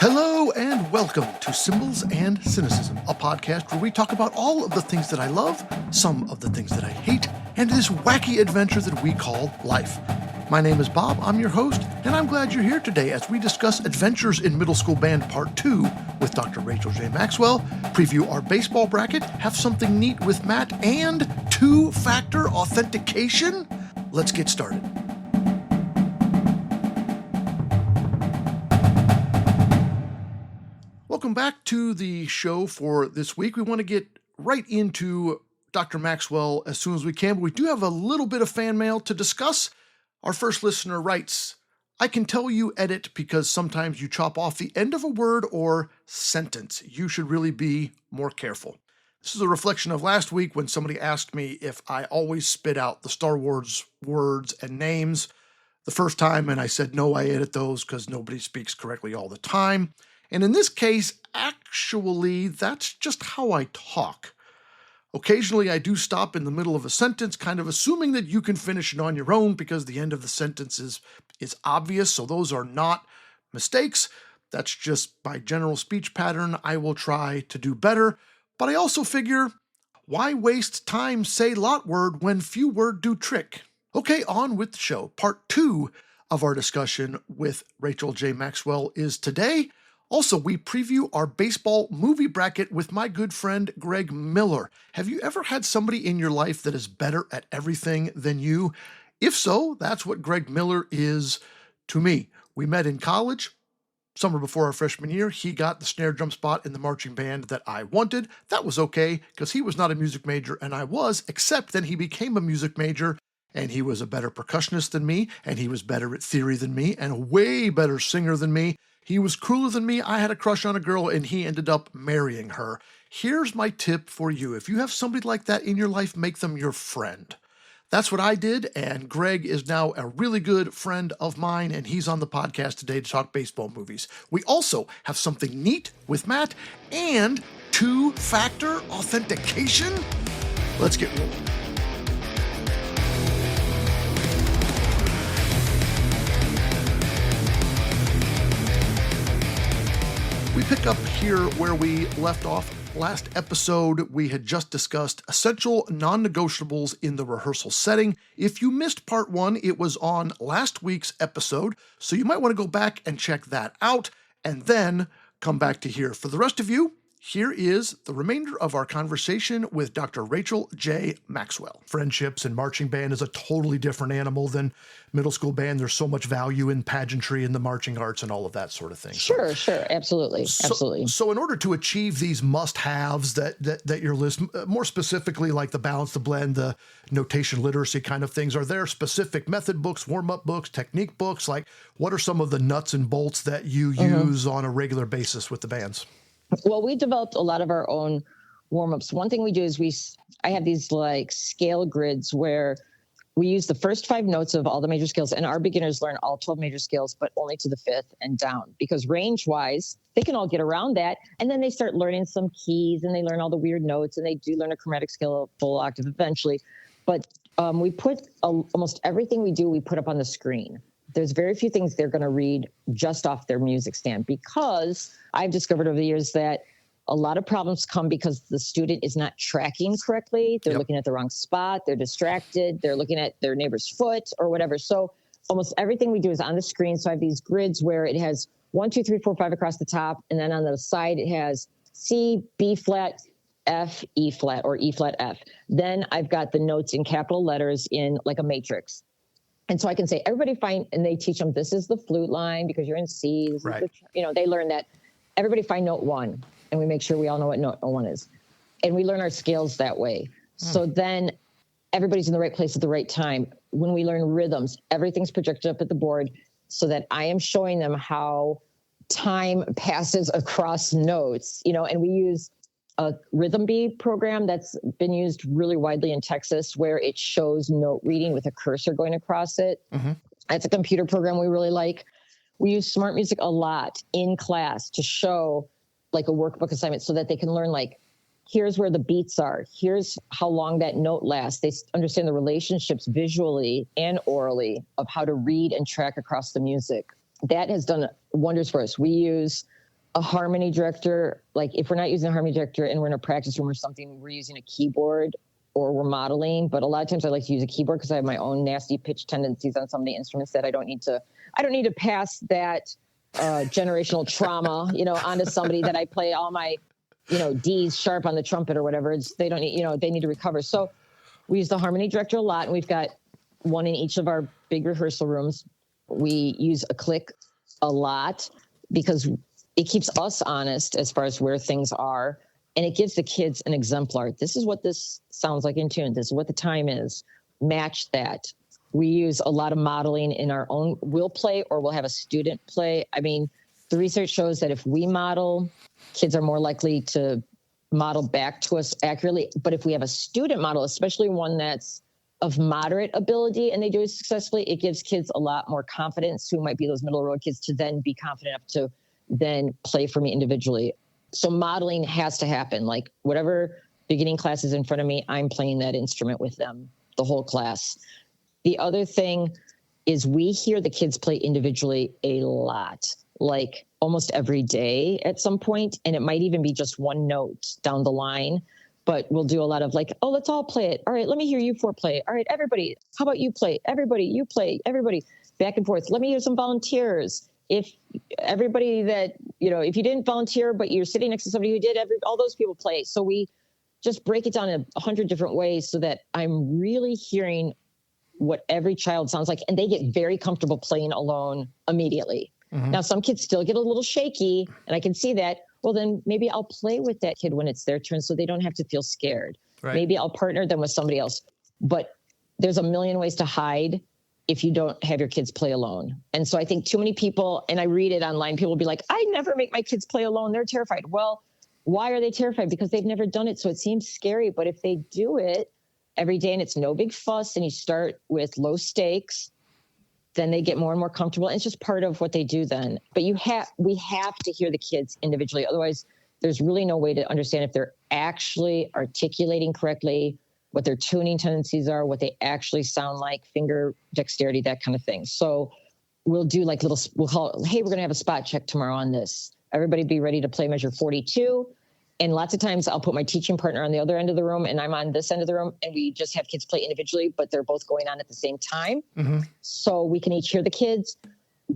Hello and welcome to Symbols and Cynicism, a podcast where we talk about all of the things that I love, some of the things that I hate, and this wacky adventure that we call life. My name is Bob, I'm your host, and I'm glad you're here today as we discuss Adventures in Middle School Band Part 2 with Dr. Rachel J Maxwell, preview our baseball bracket, have something neat with Matt, and two-factor authentication. Let's get started. Welcome back to the show for this week. We want to get right into Dr. Maxwell as soon as we can, but we do have a little bit of fan mail to discuss. Our first listener writes, I can tell you edit because sometimes you chop off the end of a word or sentence. You should really be more careful. This is a reflection of last week when somebody asked me if I always spit out the Star Wars words and names the first time, and I said, no, I edit those because nobody speaks correctly all the time. And in this case, actually, that's just how I talk. Occasionally, I do stop in the middle of a sentence, kind of assuming that you can finish it on your own because the end of the sentence is obvious, so those are not mistakes. That's just my general speech pattern. I will try to do better, but I also figure, why waste time say lot word when few word do trick? Okay, on with the show. Part 2 of our discussion with Rachel J. Maxwell is today. Also, we preview our baseball movie bracket with my good friend Greg Miller. Have you ever had somebody in your life that is better at everything than you? If so, that's what Greg Miller is to me. We met in college, summer before our freshman year. He got the snare drum spot in the marching band that I wanted. That was okay, because he was not a music major and I was, except then he became a music major and he was a better percussionist than me, and he was better at theory than me, and a way better singer than me. He was cooler than me. I had a crush on a girl, and he ended up marrying her. Here's my tip for you. If you have somebody like that in your life, make them your friend. That's what I did, and Greg is now a really good friend of mine, and he's on the podcast today to talk baseball movies. We also have something neat with Matt and two-factor authentication. Let's get rolling. We pick up here where we left off. Last episode, we had just discussed essential non-negotiables in the rehearsal setting. If you missed part 1, it was on last week's episode, so you might want to go back and check that out, and then come back to here. For the rest of you, here is the remainder of our conversation with Dr. Rachel J. Maxwell. Friendships and marching band is a totally different animal than middle school band. There's so much value in pageantry and the marching arts and all of that sort of thing. Sure, absolutely. So in order to achieve these must-haves that your list, more specifically like the balance, the blend, the notation literacy kind of things, are there specific method books, warm-up books, technique books? Like, what are some of the nuts and bolts that you use on a regular basis with the bands? Well, we developed a lot of our own warm-ups. One thing we do is I have these like scale grids where we use the first 5 notes of all the major scales, and our beginners learn all 12 major scales, but only to the 5th and down, because range-wise, they can all get around that, and then they start learning some keys, and they learn all the weird notes, and they do learn a chromatic scale, a full octave eventually. But we put almost everything we do, we put up on the screen. There's very few things they're going to read just off their music stand, because I've discovered over the years that a lot of problems come because the student is not tracking correctly. They're looking at the wrong spot. They're distracted. They're looking at their neighbor's foot or whatever. So almost everything we do is on the screen. So I have these grids where it has 1, 2, 3, 4, 5 across the top. And then on the side, it has C, B flat, F, E flat, or E flat, F. Then I've got the notes in capital letters in like a matrix. And so I can say, everybody find, and they teach them, this is the flute line because you're in C. This is the, they learn that. Everybody find note 1, and we make sure we all know what note 1 is. And we learn our scales that way. So then everybody's in the right place at the right time. When we learn rhythms, everything's projected up at the board so that I am showing them how time passes across notes, and we use a Rhythm Bee program that's been used really widely in Texas, where it shows note reading with a cursor going across it. It's a computer program we really like. We use Smart Music a lot in class to show like a workbook assignment so that they can learn, like, here's where the beats are. Here's how long that note lasts. They understand the relationships visually and orally of how to read and track across the music. That has done wonders for us. We use a harmony director, like if we're not using a harmony director and we're in a practice room or something, we're using a keyboard or we're modeling. But a lot of times I like to use a keyboard because I have my own nasty pitch tendencies on some of the instruments that I don't need to pass that generational trauma, onto somebody that I play all my, D's sharp on the trumpet or whatever. They don't need, they need to recover. So we use the harmony director a lot, and we've got one in each of our big rehearsal rooms. We use a click a lot because it keeps us honest as far as where things are. And it gives the kids an exemplar. This is what this sounds like in tune. This is what the time is. Match that. We use a lot of modeling in our own. We'll play or we'll have a student play. I mean, the research shows that if we model, kids are more likely to model back to us accurately. But if we have a student model, especially one that's of moderate ability and they do it successfully, it gives kids a lot more confidence who might be those middle road kids to then be confident enough to then play for me individually. So modeling has to happen. Like whatever beginning class is in front of me, I'm playing that instrument with them, the whole class. The other thing is we hear the kids play individually a lot, like almost every day at some point, and it might even be just one note down the line. But we'll do a lot of like, oh, let's all play it. All right, let me hear you four play. All right, everybody, how about you play? Everybody, you play. Everybody, back and forth. Let me hear some volunteers. If everybody that, if you didn't volunteer, but you're sitting next to somebody who did, all those people play. So we just break it down in 100 different ways so that I'm really hearing what every child sounds like. And they get very comfortable playing alone immediately. Mm-hmm. Now, some kids still get a little shaky, and I can see that. Well, then maybe I'll play with that kid when it's their turn so they don't have to feel scared. Right. Maybe I'll partner them with somebody else. But there's a million ways to hide if you don't have your kids play alone. And so I think too many people, and I read it online, people will be like, I never make my kids play alone. They're terrified. Well, why are they terrified? Because they've never done it. So it seems scary. But if they do it every day and it's no big fuss and you start with low stakes, then they get more and more comfortable. And it's just part of what they do then. But we have to hear the kids individually. Otherwise, there's really no way to understand if they're actually articulating correctly, what their tuning tendencies are, what they actually sound like, finger dexterity, that kind of thing. So we'll do like we'll call it, hey, we're going to have a spot check tomorrow on this. Everybody be ready to play measure 42. And lots of times I'll put my teaching partner on the other end of the room and I'm on this end of the room, and we just have kids play individually, but they're both going on at the same time. Mm-hmm. So we can each hear the kids,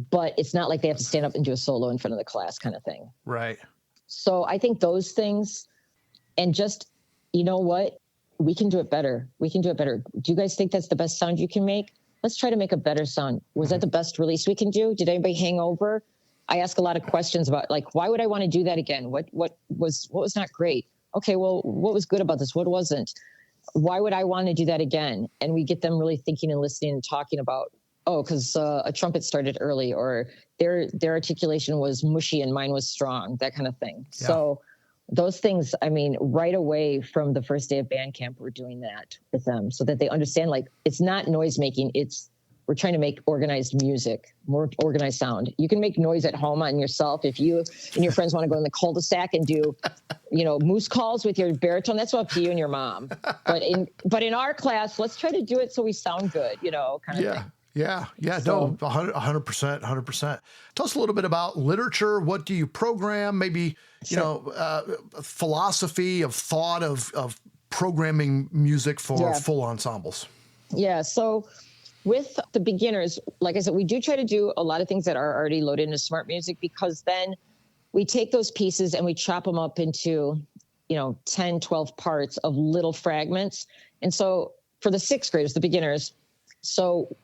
but it's not like they have to stand up and do a solo in front of the class kind of thing. Right. So I think those things, and just, you know what? We can do it better. We can do it better. Do you guys think that's the best sound you can make? Let's try to make a better sound. Was that the best release we can do? Did anybody hang over? I ask a lot of questions about like, why would I want to do that again? What was not great? Okay, well, what was good about this? What wasn't? Why would I want to do that again? And we get them really thinking and listening and talking about, because a trumpet started early, or their articulation was mushy and mine was strong, that kind of thing. Yeah. So those things, I mean, right away from the first day of band camp, we're doing that with them so that they understand, like, it's not noise making, we're trying to make organized music, more organized sound. You can make noise at home on yourself. If you and your friends want to go in the cul-de-sac and do, moose calls with your baritone, that's up to you and your mom. But in our class, let's try to do it so we sound good, kind of thing. Yeah. So, no, 100%. Tell us a little bit about literature. What do you program? Maybe, philosophy of thought of programming music for full ensembles. Yeah. So with the beginners, like I said, we do try to do a lot of things that are already loaded into smart music, because then we take those pieces and we chop them up into, 10, 12 parts of little fragments. And so for the sixth graders, the beginners, so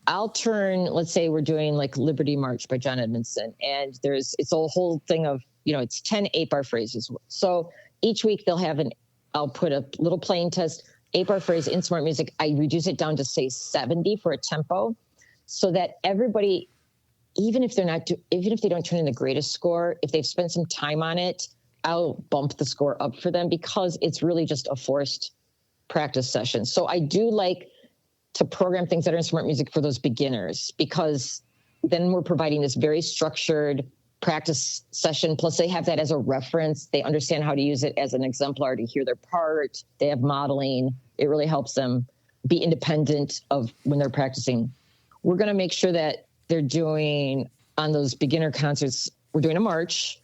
I'll turn, let's say we're doing like Liberty March by John Edmondson, and it's a whole thing of, it's 10 8-bar phrases. So each week I'll put a little playing test, 8-bar phrase in smart music. I reduce it down to say 70 for a tempo, so that everybody, even if they don't turn in the greatest score, if they've spent some time on it, I'll bump the score up for them, because it's really just a forced practice session. So I do like to program things that are in smart music for those beginners, because then we're providing this very structured practice session. Plus they have that as a reference. They understand how to use it as an exemplar to hear their part. They have modeling. It really helps them be independent of when they're practicing. We're going to make sure that they're doing, on those beginner concerts, we're doing a march.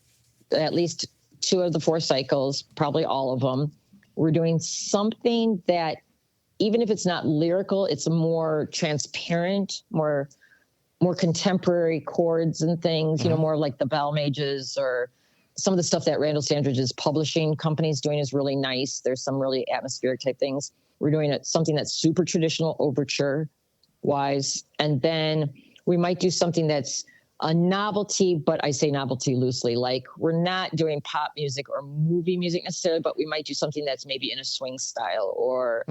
at least 2 of the 4 cycles, probably all of them. We're doing something that, even if it's not lyrical, it's more transparent, more contemporary chords and things, you know, more like the Bell Mages, or some of the stuff that Randall Standridge's publishing company's doing is really nice. There's some really atmospheric type things. We're doing something that's super traditional overture wise. And then we might do something that's a novelty, but I say novelty loosely. Like, we're not doing pop music or movie music necessarily, but we might do something that's maybe in a swing style, or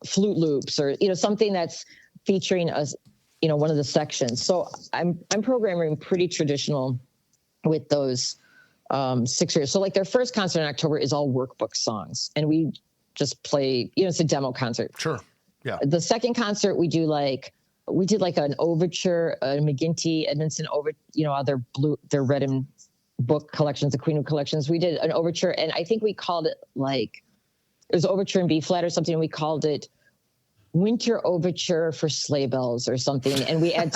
flute loops, or, you know, something that's featuring us, you know, one of the sections. So I'm programming pretty traditional with those 6 years. So like their first concert in October is all workbook songs, and we just play, you know, it's a demo concert. Sure. Yeah. The second concert we did like an overture, a McGinty, Edmondson over, you know, their red and book collections, the Queen of collections. We did an overture, and I think we called it like, it was overture in B flat or something. And we called it Winter Overture for Sleigh Bells or something. And we add,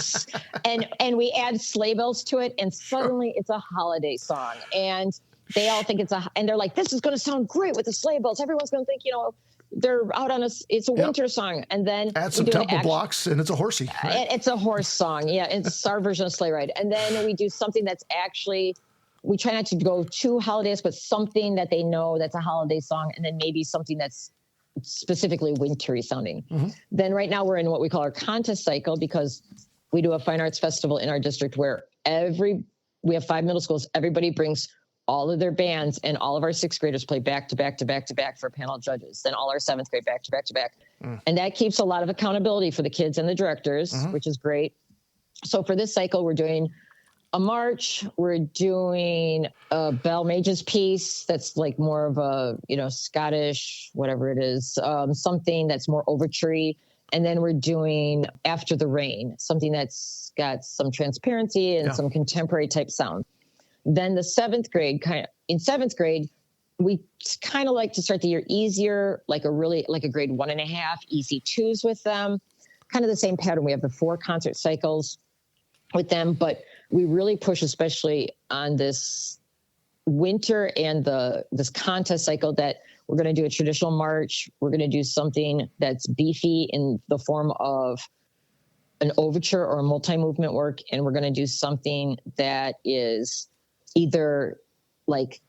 and we add sleigh bells to it. And suddenly it's a holiday song. And they all think and they're like, this is going to sound great with the sleigh bells. Everyone's going to think, you know, they're out on it's a winter song. And then add some tempo blocks, and it's a horsey. Right? It's a horse song. Yeah. It's our version of Sleigh Ride. And then we do something that's actually, we try not to go too holidays, but something that they know that's a holiday song. And then maybe something that's specifically wintry sounding. Then right now we're in what we call our contest cycle, because we do a fine arts festival in our district where we have 5 middle schools. Everybody brings all of their bands, and all of our 6th graders play back to back to back to back for a panel of judges. Then all our 7th grade back to back to back. And that keeps a lot of accountability for the kids and the directors, which is great. So for this cycle, we're doing a march. We're doing a Bell Mages piece that's like more of a, you know, Scottish, whatever it is, something that's more overture-y. And then we're doing After the Rain, something that's got some transparency and some contemporary type sound. Then the 7th grade, in 7th grade, we kind of like to start the year easier, like a grade 1.5, easy 2s with them. Kind of the same pattern. We have the 4 concert cycles with them, but we really push, especially on this winter and this contest cycle, that we're going to do a traditional march. We're going to do something that's beefy in the form of an overture or a multi-movement work. And we're going to do something that is either like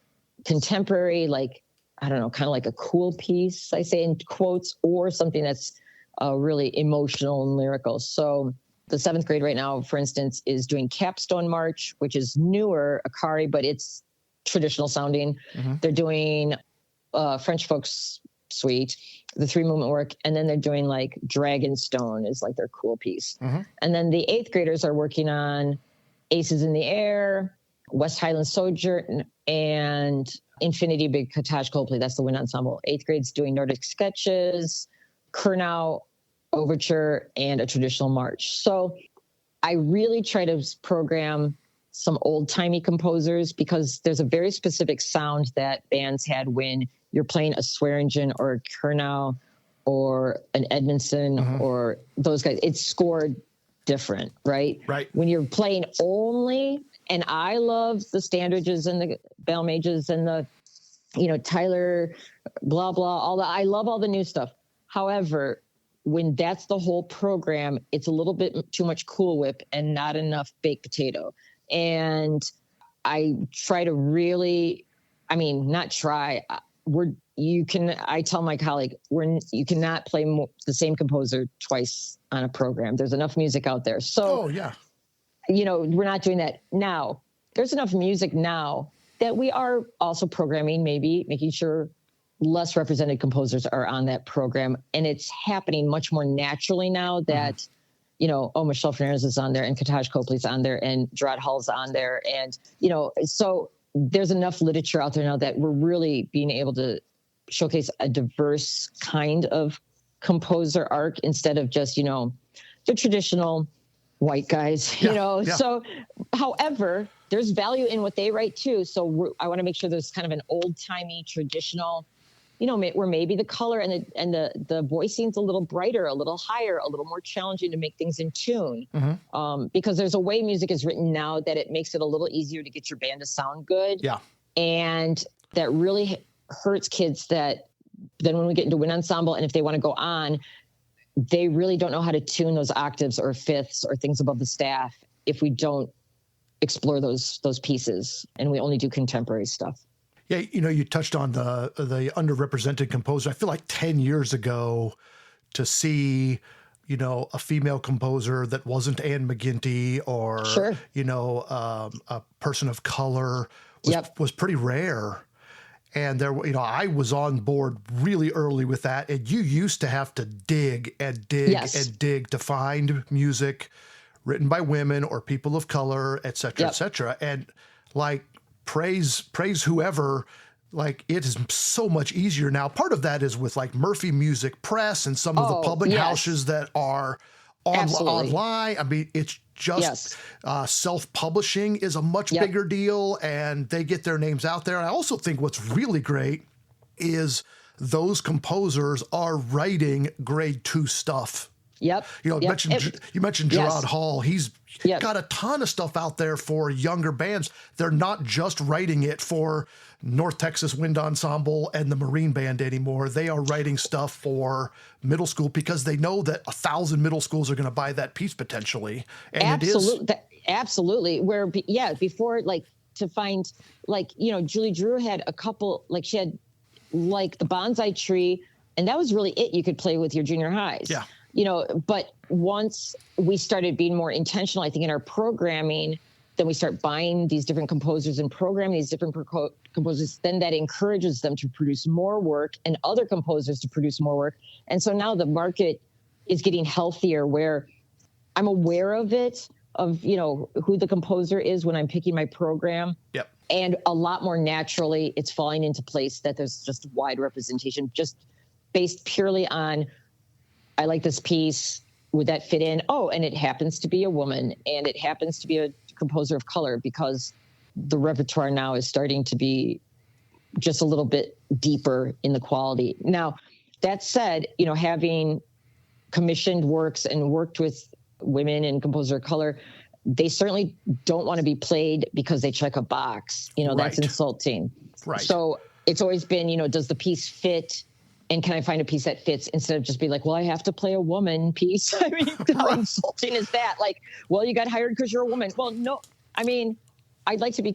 contemporary, like, I don't know, kind of like a cool piece, I say in quotes, or something that's really emotional and lyrical. So the 7th grade right now, for instance, is doing Capstone March, which is newer, Akari, but it's traditional sounding. They're doing French Folks Suite, the 3 movement work, and then they're doing like Dragonstone is like their cool piece. And then the 8th graders are working on Aces in the Air, West Highland Sojourn, and Infinity Big Cottage Coldplay. That's the wind ensemble. 8th grade's doing Nordic Sketches, Kurnow Overture, and a traditional march. So I really try to program some old-timey composers, because there's a very specific sound that bands had when you're playing a Swearingen or a Kurnow or an Edmondson or those guys. It's scored different, right? Right. When you're playing only, and I love the Standridges and the Bell Mages and the, you know, Tyler, blah, blah, I love all the new stuff. However, when that's the whole program, it's a little bit too much Cool Whip and not enough baked potato. And I try to really, I tell my colleague, you cannot play the same composer twice on a program. There's enough music out there. So, you know, we're not doing that now. There's enough music now that we are also programming, maybe making sure less represented composers are on that program. And it's happening much more naturally now that, you know, Michelle Fernandez is on there, and Cottage Copley's on there, and Gerard Hull's on there. And, you know, so there's enough literature out there now that we're really being able to showcase a diverse kind of composer arc instead of just, you know, the traditional white guys, you know. So, however, there's value in what they write too. So I want to make sure there's kind of an old-timey traditional, you know, where maybe the color and the voicing's a little brighter, a little higher, a little more challenging to make things in tune. Because there's a way music is written now that it makes it a little easier to get your band to sound good. And that really hurts kids that then when we get into wind ensemble and if they want to go on, they really don't know how to tune those octaves or fifths or things above the staff if we don't explore those pieces and we only do contemporary stuff. Yeah, you touched on the underrepresented composer. I feel like 10 years ago to see, a female composer that wasn't Anne McGinty or, Sure. A person of color was pretty rare. And there, I was on board really early with that. And you used to have to dig and dig and dig to find music written by women or people of color, et cetera, et cetera. And like, praise whoever, like it is so much easier now. Part of that is with like Murphy Music Press and some of the public houses that are online. I mean, it's just self-publishing is a much bigger deal and they get their names out there. And I also think what's really great is those composers are writing grade 2 stuff. Yep. You mentioned Gerard Hall. He's got a ton of stuff out there for younger bands. They're not just writing it for North Texas Wind Ensemble and the Marine Band anymore. They are writing stuff for middle school because they know that 1,000 middle schools are going to buy that piece potentially. And absolutely. Where, before, like, to find, like, Julie Drew had a couple, like, she had, like, the bonsai tree, and that was really it you could play with your junior highs. Yeah. But once we started being more intentional, I think, in our programming, then we start buying these different composers and programming these different composers. Then that encourages them to produce more work and other composers to produce more work. And so now the market is getting healthier where I'm aware of it, of, who the composer is when I'm picking my program. Yep. And a lot more naturally, it's falling into place that there's just wide representation, just based purely on, I like this piece. Would that fit in? Oh, and it happens to be a woman, and it happens to be a composer of color, because the repertoire now is starting to be just a little bit deeper in the quality. Now, that said, having commissioned works and worked with women and composer of color, they certainly don't want to be played because they check a box. That's insulting. Right. So it's always been, does the piece fit? And can I find a piece that fits, instead of just be like, well, I have to play a woman piece. I mean, how insulting is that? Like, well, you got hired because you're a woman. Well, no, I mean, I'd like to be,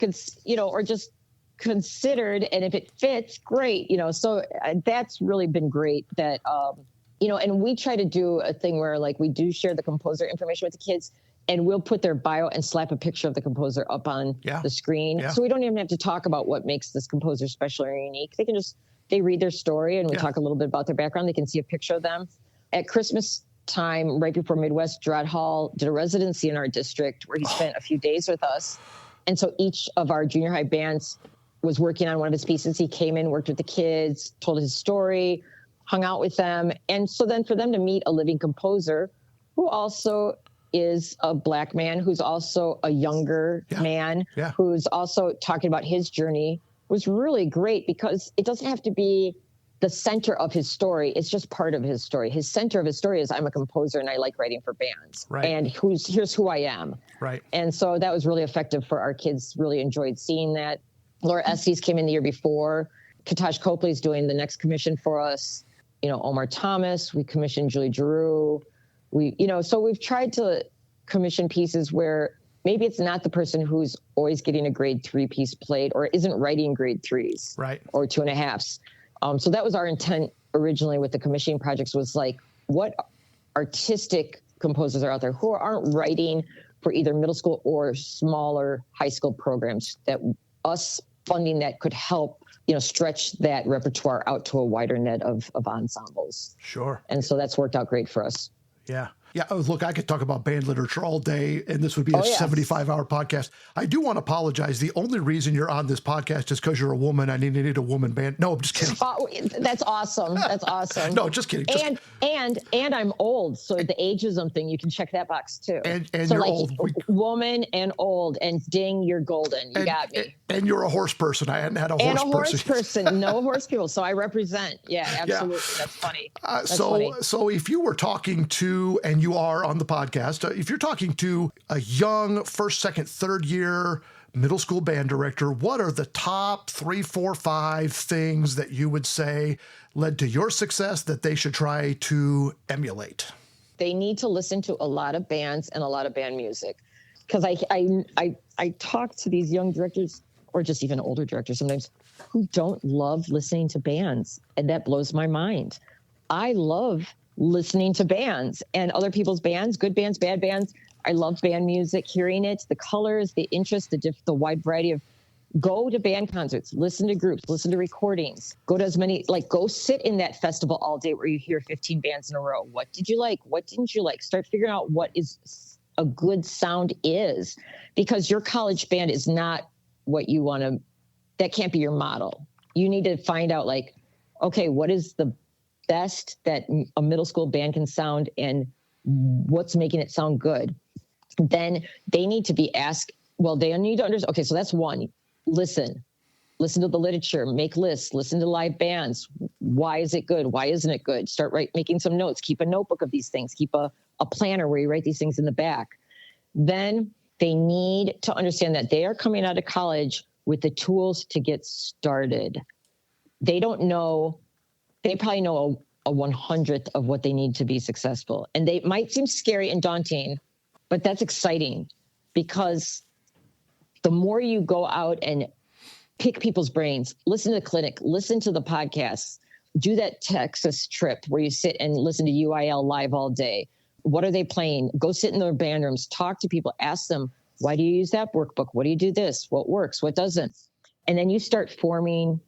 or just considered. And if it fits, great. So that's really been great that, and we try to do a thing where, like, we do share the composer information with the kids, and we'll put their bio and slap a picture of the composer up on the screen. Yeah. So we don't even have to talk about what makes this composer special or unique. They read their story, and we talk a little bit about their background. They can see a picture of them. At Christmas time, right before Midwest, Gerard Hall did a residency in our district where he spent a few days with us. And so each of our junior high bands was working on one of his pieces. He came in, worked with the kids, told his story, hung out with them. And so then for them to meet a living composer who also is a Black man, who's also a younger man, who's also talking about his journey, was really great, because it doesn't have to be the center of his story. It's just part of his story. His center of his story is, I'm a composer and I like writing for bands. Right. And here's who I am. Right. And so that was really effective for our kids. Really enjoyed seeing that. Laura Estes came in the year before. Katash Copley's doing the next commission for us. Omar Thomas, we commissioned Julie Giroux. So we've tried to commission pieces where maybe it's not the person who's always getting a grade 3 piece played or isn't writing grade 3s or 2.5s. So that was our intent originally with the commissioning projects, was like, what artistic composers are out there who aren't writing for either middle school or smaller high school programs, that us funding that could help, stretch that repertoire out to a wider net of ensembles. Sure. And so that's worked out great for us. Yeah. Yeah, look, I could talk about band literature all day, and this would be a 75-hour podcast. I do want to apologize. The only reason you're on this podcast is because you're a woman. I need a woman band. No, I'm just kidding. That's awesome. That's awesome. No, just kidding. And I'm old, so the ageism thing, you can check that box too. And so you're like, old. Woman and old, and ding, you're golden. You got me. And you're a horse person. I hadn't had a horse person. And a horse person. No horse people. So I represent. Yeah, absolutely. Yeah. That's funny. So if you were talking to, and you are on the podcast, if you're talking to a young first, second, third year middle school band director, what are the top 3, 4, 5 things that you would say led to your success that they should try to emulate? They need to listen to a lot of bands and a lot of band music. Because I talk to these young directors, or just even older directors sometimes, who don't love listening to bands. And that blows my mind. I love listening to bands and other people's bands, good bands, bad bands. I love band music, hearing it, the colors, the interest, the wide variety of. Go to band concerts, listen to groups, listen to recordings, go to as many, go sit in that festival all day where you hear 15 bands in a row. What did you like? What didn't you like? Start figuring out what is a good sound is, because your college band is not what you want to, that can't be your model. You need to find out okay, what is the best that a middle school band can sound and what's making it sound good. Then they need to be asked, they need to understand. Okay, so that's one. Listen to the literature, make lists, listen to live bands. Why is it good? Why isn't it good? Start making some notes, keep a notebook of these things, keep a planner where you write these things in the back. Then they need to understand that they are coming out of college with the tools to get started. They probably know a 100th of what they need to be successful. And they might seem scary and daunting, but that's exciting, because the more you go out and pick people's brains, listen to the clinic, listen to the podcasts, do that Texas trip where you sit and listen to UIL live all day. What are they playing? Go sit in their band rooms, talk to people, ask them, why do you use that workbook? What do you do this? What works? What doesn't? And then you start forming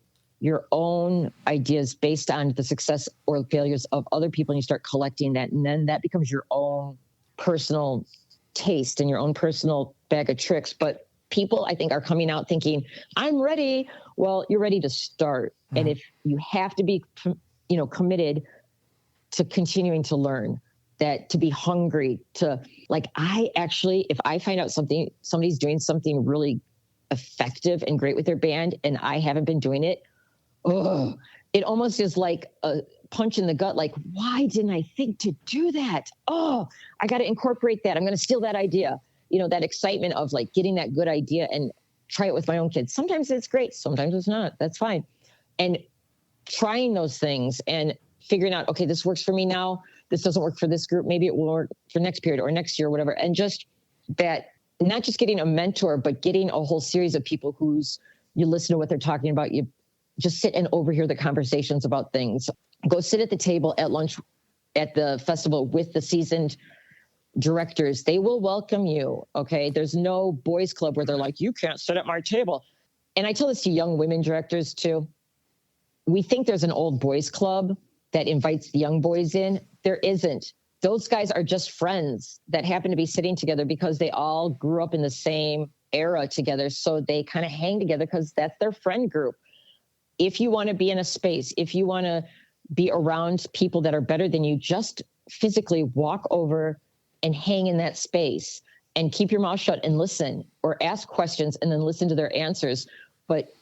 your own ideas based on the success or failures of other people, and you start collecting that. And then that becomes your own personal taste and your own personal bag of tricks. But people, I think, are coming out thinking, I'm ready. Well, you're ready to start. Mm-hmm. And if you have to be, committed to continuing to learn, that to be hungry to if I find out somebody's doing something really effective and great with their band and I haven't been doing it, it almost is like a punch in the gut. Why didn't I think to do that? I got to incorporate that. I'm going to steal that idea. That excitement of getting that good idea and try it with my own kids. Sometimes it's great. Sometimes it's not. That's fine. And trying those things and figuring out, okay, this works for me now. This doesn't work for this group. Maybe it will work for next period or next year or whatever. And just that, not just getting a mentor, but getting a whole series of people you listen to what they're talking about. You just sit and overhear the conversations about things. Go sit at the table at lunch at the festival with the seasoned directors. They will welcome you. Okay. There's no boys club where they're like, you can't sit at my table. And I tell this to young women directors too. We think there's an old boys club that invites the young boys in. There isn't. Those guys are just friends that happen to be sitting together because they all grew up in the same era together. So they kind of hang together because that's their friend group. If you want to be in a space, if you want to be around people that are better than you, just physically walk over and hang in that space and keep your mouth shut and listen, or ask questions and then listen to their answers. But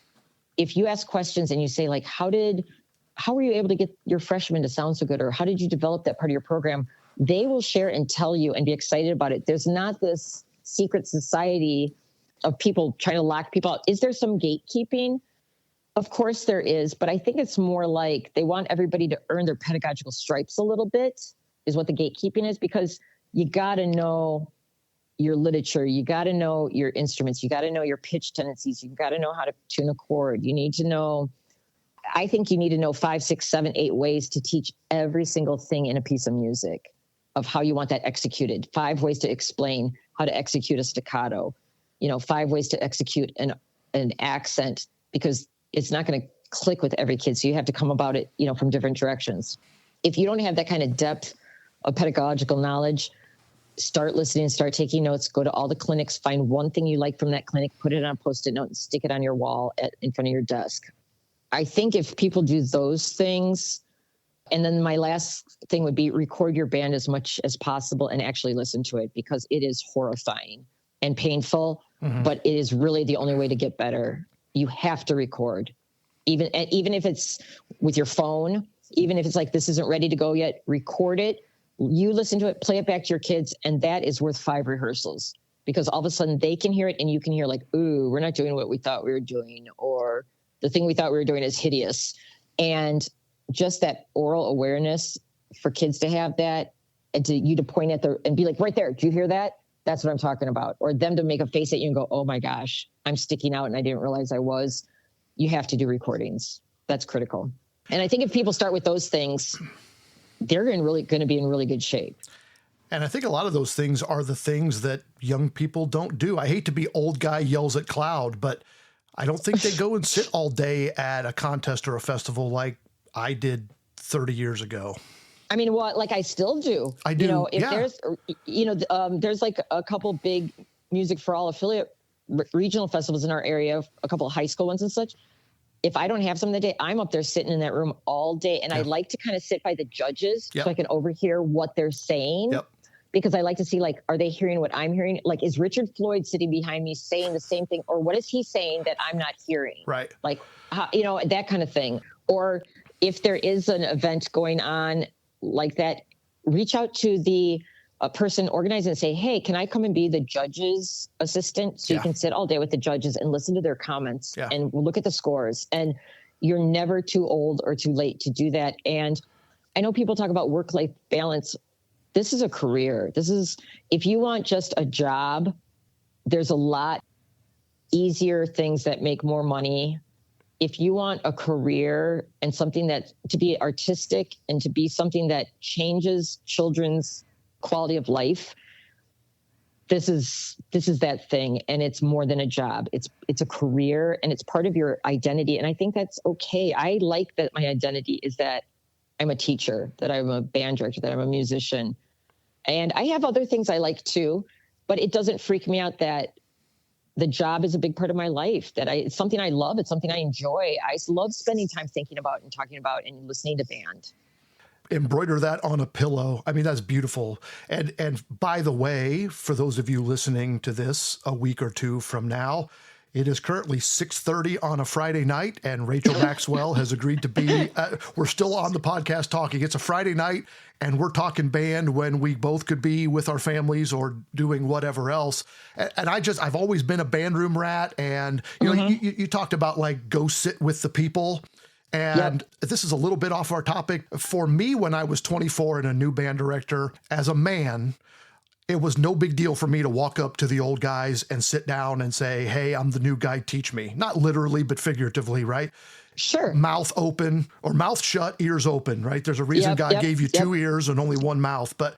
if you ask questions and you say how were you able to get your freshmen to sound so good? Or how did you develop that part of your program? They will share and tell you and be excited about it. There's not this secret society of people trying to lock people out. Is there some gatekeeping? Of course there is, but I think it's more they want everybody to earn their pedagogical stripes a little bit, is what the gatekeeping is, because you got to know your literature. You got to know your instruments. You got to know your pitch tendencies. You got to know how to tune a chord. I think you need to know 5, 6, 7, 8 ways to teach every single thing in a piece of music, of how you want that executed. 5 ways to explain how to execute a staccato. 5 ways to execute an accent, because it's not going to click with every kid. So you have to come about it, from different directions. If you don't have that kind of depth of pedagogical knowledge, start listening, start taking notes, go to all the clinics, find one thing you like from that clinic, put it on a Post-it note and stick it on your wall in front of your desk. I think if people do those things, and then my last thing would be record your band as much as possible and actually listen to it, because it is horrifying and painful, but it is really the only way to get better. You have to record, even if it's with your phone, even if it's this isn't ready to go yet, record it. You listen to it, play it back to your kids, and that is worth 5 rehearsals. because all of a sudden they can hear it and you can hear like, ooh, we're not doing what we thought we were doing, or the thing we thought we were doing is hideous. And just that oral awareness for kids to have that, and you to point at and be like, right there, do you hear that? That's what I'm talking about. Or them to make a face at you and go, oh my gosh, I'm sticking out and I didn't realize I was. You have to do recordings. That's critical. And I think if people start with those things, they're going to be in really good shape. And I think a lot of those things are the things that young people don't do. I hate to be old guy yells at cloud, but I don't think they go and sit all day at a contest or a festival like I did 30 years ago. I mean, like I still do. I do. You know, if yeah. there's like a couple big Music for All affiliate regional festivals in our area, a couple of high school ones and such. If I don't have some that day, I'm up there sitting in that room all day. And I like to kind of sit by the judges so I can overhear what they're saying. Yep. Because I like to see, like, are they hearing what I'm hearing? Like, is Richard Floyd sitting behind me saying the same thing? Or what is he saying that I'm not hearing? Right. Like, that kind of thing. Or if there is an event going on like that, reach out to the person organizing and say, hey, can I come and be the judge's assistant? So you can sit all day with the judges and listen to their comments and look at the scores. And you're never too old or too late to do that. And I know people talk about work-life balance. This is a career. If you want just a job, there's a lot easier things that make more money. If you want a career and something that to be artistic and to be something that changes children's quality of life, this is that thing. And it's more than a job. It's a career and it's part of your identity. And I think that's okay. I like that my identity is that I'm a teacher, that I'm a band director, that I'm a musician. And I have other things I like too, but it doesn't freak me out that the job is a big part of my life, that it's something I love. It's something I enjoy. I love spending time thinking about and talking about and listening to band. Embroider that on a pillow. I mean, that's beautiful. And by the way, for those of you listening to this a week or two from now, it is currently 6:30 on a Friday night, and Rachel Maxwell has agreed to be, we're still on the podcast talking. It's a Friday night, and we're talking band when we both could be with our families or doing whatever else. And I've always been a band room rat. And, you talked about like, go sit with the people. And this is a little bit off our topic. For me, when I was 24 and a new band director, as a man, it was no big deal for me to walk up to the old guys and sit down and say, hey, I'm the new guy, teach me. Not literally, but figuratively, right? Sure. Mouth open or mouth shut, ears open, right? There's a reason God gave you two ears and only one mouth. But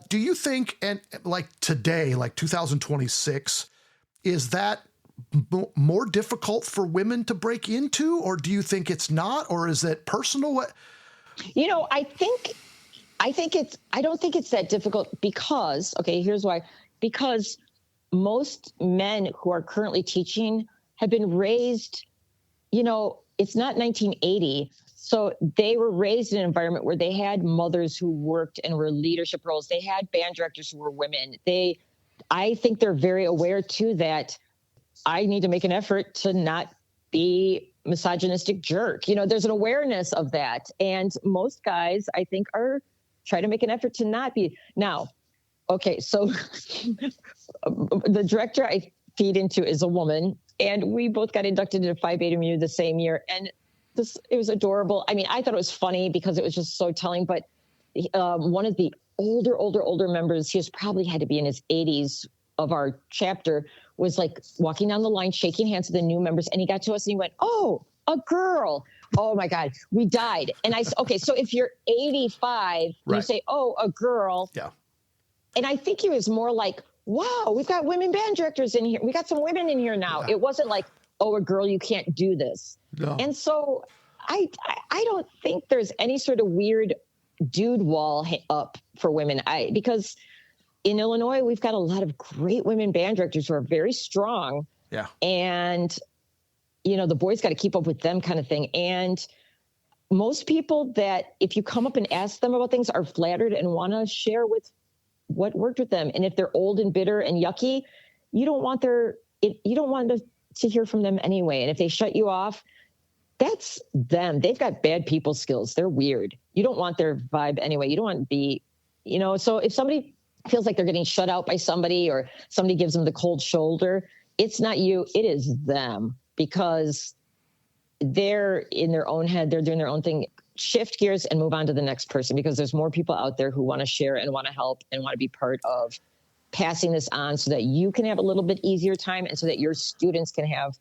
do you think, and like today, like 2026, is that more difficult for women to break into, or do you think it's not, or is it personal? I don't think it's that difficult because, here's why. Because most men who are currently teaching have been raised, it's not 1980. So they were raised in an environment where they had mothers who worked and were leadership roles. They had band directors who were women. I think they're very aware too that I need to make an effort to not be misogynistic jerk. There's an awareness of that. And most guys, I think, try to make an effort to not be. Now, so the director I feed into is a woman, and we both got inducted into Phi Beta Mu the same year. And it was adorable. I mean, I thought it was funny because it was just so telling, but one of the older members, he was probably had to be in his 80s of our chapter, was like walking down the line, shaking hands with the new members. And he got to us and he went, oh, a girl. Oh my God, we died. And I said, okay, so if you're 85, you say, oh, a girl. Yeah. And I think he was more like, wow, we've got women band directors in here. We got some women in here now. Yeah. It wasn't like, oh, a girl, you can't do this. No. And so I don't think there's any sort of weird dude wall up for women. Because in Illinois, we've got a lot of great women band directors who are very strong. Yeah. And, the boys got to keep up with them kind of thing. And most people that if you come up and ask them about things are flattered and want to share with what worked with them. And if they're old and bitter and yucky, you don't want to hear from them anyway. And if they shut you off, that's them. They've got bad people skills. They're weird. You don't want their vibe anyway. You don't want to be, so if somebody feels like they're getting shut out by somebody or somebody gives them the cold shoulder. It's not you, it is them, because they're in their own head. They're doing their own thing. Shift gears and move on to the next person, because there's more people out there who want to share and want to help and want to be part of passing this on so that you can have a little bit easier time and so that your students can have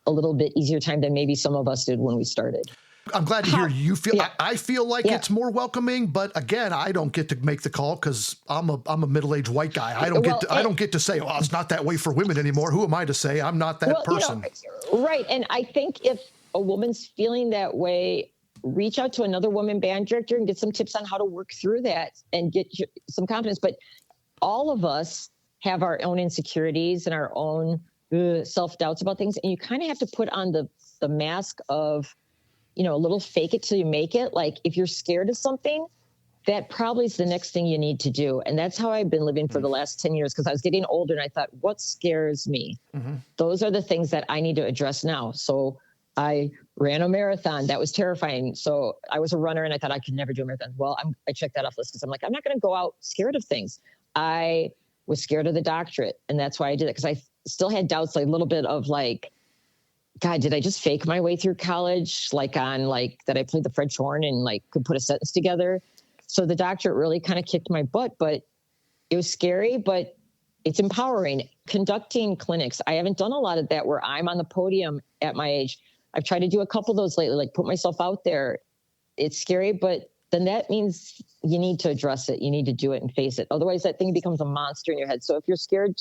a little bit easier time than maybe some of us did when we started. I'm glad to hear you feel. Yeah. I feel like it's more welcoming, but again, I don't get to make the call because I'm a middle-aged white guy. I don't get to say, well, it's not that way for women anymore. Who am I to say I'm not that person? Right. And I think if a woman's feeling that way, reach out to another woman band director and get some tips on how to work through that and get some confidence. But all of us have our own insecurities and our own self-doubts about things. And you kind of have to put on the mask of, a little fake it till you make it. Like if you're scared of something, that probably is the next thing you need to do. And that's how I've been living for the last 10 years, because I was getting older and I thought, what scares me? Mm-hmm. Those are the things that I need to address now. So I ran a marathon. That was terrifying. So I was a runner and I thought I could never do a marathon. Well, I checked that off list because I'm like, I'm not going to go out scared of things. I was scared of the doctorate. And that's why I did it. Because I still had doubts, like a little bit of like, God, did I just fake my way through college? Like that I played the French horn and like could put a sentence together. So the doctorate really kind of kicked my butt, but it was scary, but it's empowering. Conducting clinics. I haven't done a lot of that where I'm on the podium at my age. I've tried to do a couple of those lately, like put myself out there. It's scary, but then that means you need to address it. You need to do it and face it. Otherwise that thing becomes a monster in your head. So if you're scared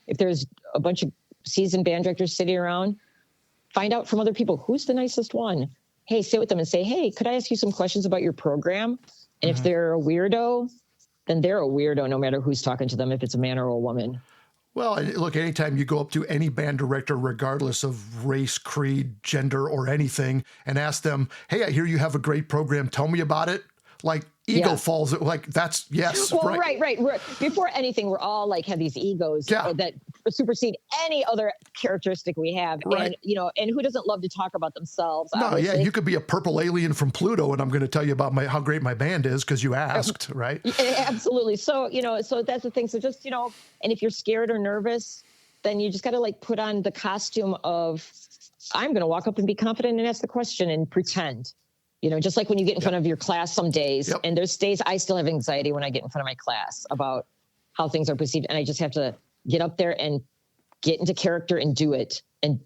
if there's a bunch of seasoned band directors sitting around, find out from other people, who's the nicest one? Hey, sit with them and say, hey, could I ask you some questions about your program? And if they're a weirdo, then they're a weirdo no matter who's talking to them, if it's a man or a woman. Well, look, anytime you go up to any band director, regardless of race, creed, gender, or anything, and ask them, hey, I hear you have a great program. Tell me about it. Like ego falls, like that's, yes. Well, right. Before anything, we're all like have these egos that supersede any other characteristic we have. Right. And, and who doesn't love to talk about themselves? No, obviously. you could be a purple alien from Pluto and I'm going to tell you about how great my band is because you asked, right? Absolutely. So, so that's the thing. So just, and if you're scared or nervous, then you just got to like put on the costume of, I'm going to walk up and be confident and ask the question and pretend. Just like when you get in front of your class some days, and there's days I still have anxiety when I get in front of my class about how things are perceived. And I just have to get up there and get into character and do it and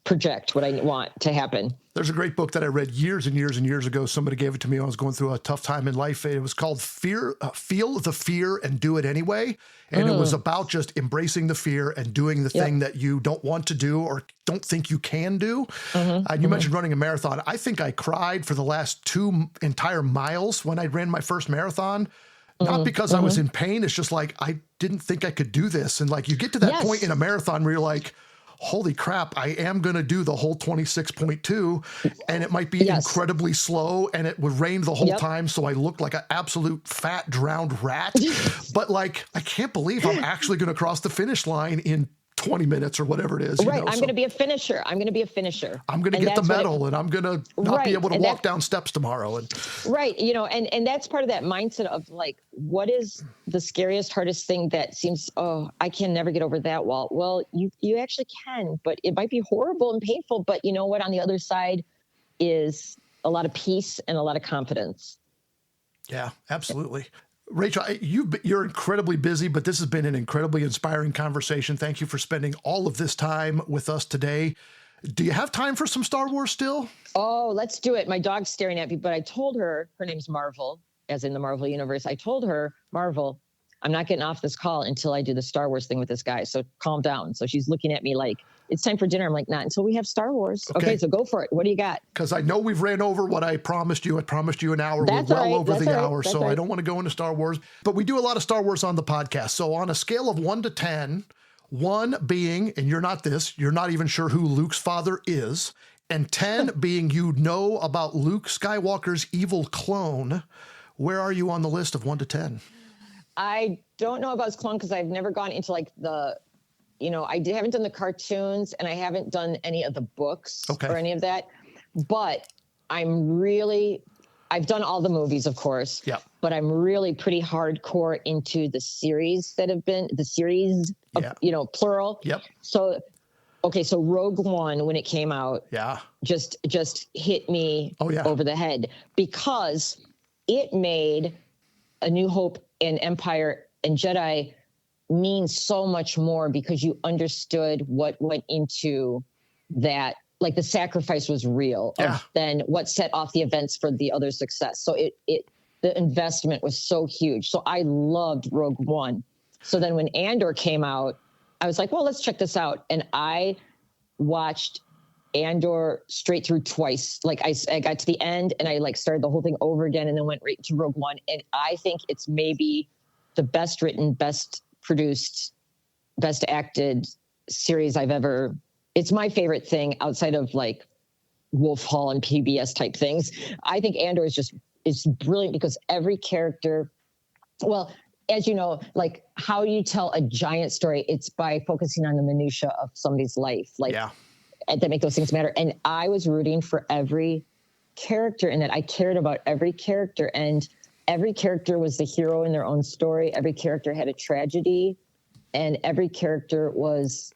project what I want to happen. There's a great book that I read years and years and years ago. Somebody gave it to me when I was going through a tough time in life. It was called Feel the Fear and Do It Anyway. And it was about just embracing the fear and doing the thing that you don't want to do or don't think you can do. And you mentioned running a marathon. I think I cried for the last 2 entire miles when I ran my first marathon. Not because I was in pain. It's just like, I didn't think I could do this. And like, you get to that point in a marathon where you're like, holy crap, I am going to do the whole 26.2 and it might be incredibly slow and it would rain the whole time. So I looked like an absolute fat drowned rat, but like, I can't believe I'm actually going to cross the finish line in 20 minutes or whatever it is. Right. I'm going to be a finisher. I'm going to get the medal and I'm going to not be able to walk down steps tomorrow. Right. And that's part of that mindset of like, what is the scariest, hardest thing that seems, I can never get over that wall. Well, you actually can, but it might be horrible and painful, but you know what? On the other side is a lot of peace and a lot of confidence. Yeah, absolutely. Rachel, you're incredibly busy, but this has been an incredibly inspiring conversation. Thank you for spending all of this time with us today. Do you have time for some Star Wars still? Oh, let's do it. My dog's staring at me, but I told her name's Marvel, as in the Marvel Universe. I told her, Marvel, I'm not getting off this call until I do the Star Wars thing with this guy. So calm down. So she's looking at me like, it's time for dinner. I'm like, not until we have Star Wars. Okay, so go for it. What do you got? Because I know we've ran over what I promised you. I promised you an hour. We're well over the hour, so I don't want to go into Star Wars. But we do a lot of Star Wars on the podcast. So on a scale of 1 to 10, 1 being, and you're not even sure who Luke's father is, and 10 being you know about Luke Skywalker's evil clone, where are you on the list of 1 to 10? I don't know about his clone because I've never gone into like I haven't done the cartoons and I haven't done any of the books or any of that, but I'm really I've done all the movies, of course. Yep. But I'm really pretty hardcore into the series that have been plural. Yep. So, okay, so Rogue One, when it came out, just hit me over the head because it made A New Hope and Empire and Jedi mean so much more because you understood what went into that. Like the sacrifice was real than what set off the events for the other success. So the investment was so huge. So I loved Rogue One. So then when Andor came out, I was like, well, let's check this out. And I watched Andor straight through twice. Like I got to the end and I like started the whole thing over again and then went right to Rogue One. And I think it's maybe the best written, best produced, best acted series I've ever. It's my favorite thing outside of like Wolf Hall and PBS type things. I think Andor is brilliant because every character, well, as you know, like how you tell a giant story, it's by focusing on the minutia of somebody's life, like and that make those things matter. And I was rooting for every character in that. I cared about every character, and every character was the hero in their own story. Every character had a tragedy, and every character was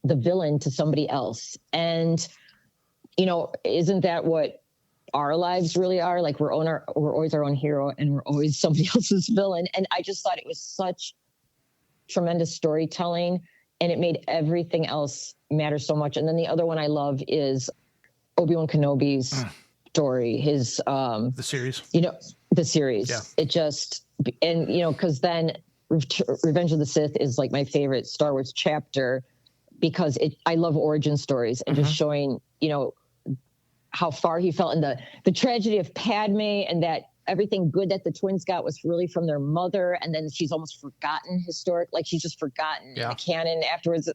the villain to somebody else. And, isn't that what our lives really are? Like we're always our own hero and we're always somebody else's villain. And I just thought it was such tremendous storytelling and it made everything else matter so much. And then the other one I love is Obi-Wan Kenobi's story, his, the series, the series. Yeah. It just, and, cause then Revenge of the Sith is like my favorite Star Wars chapter, because I love origin stories and just showing, how far he felt, and the tragedy of Padme, and that everything good that the twins got was really from their mother. And then she's almost forgotten she's just forgotten in the canon afterwards.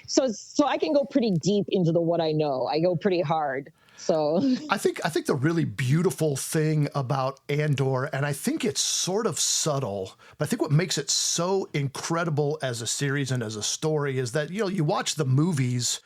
So I can go pretty deep into the what I know. I go pretty hard. So I think the really beautiful thing about Andor, and I think it's sort of subtle, but I think what makes it so incredible as a series and as a story is that, you watch the movies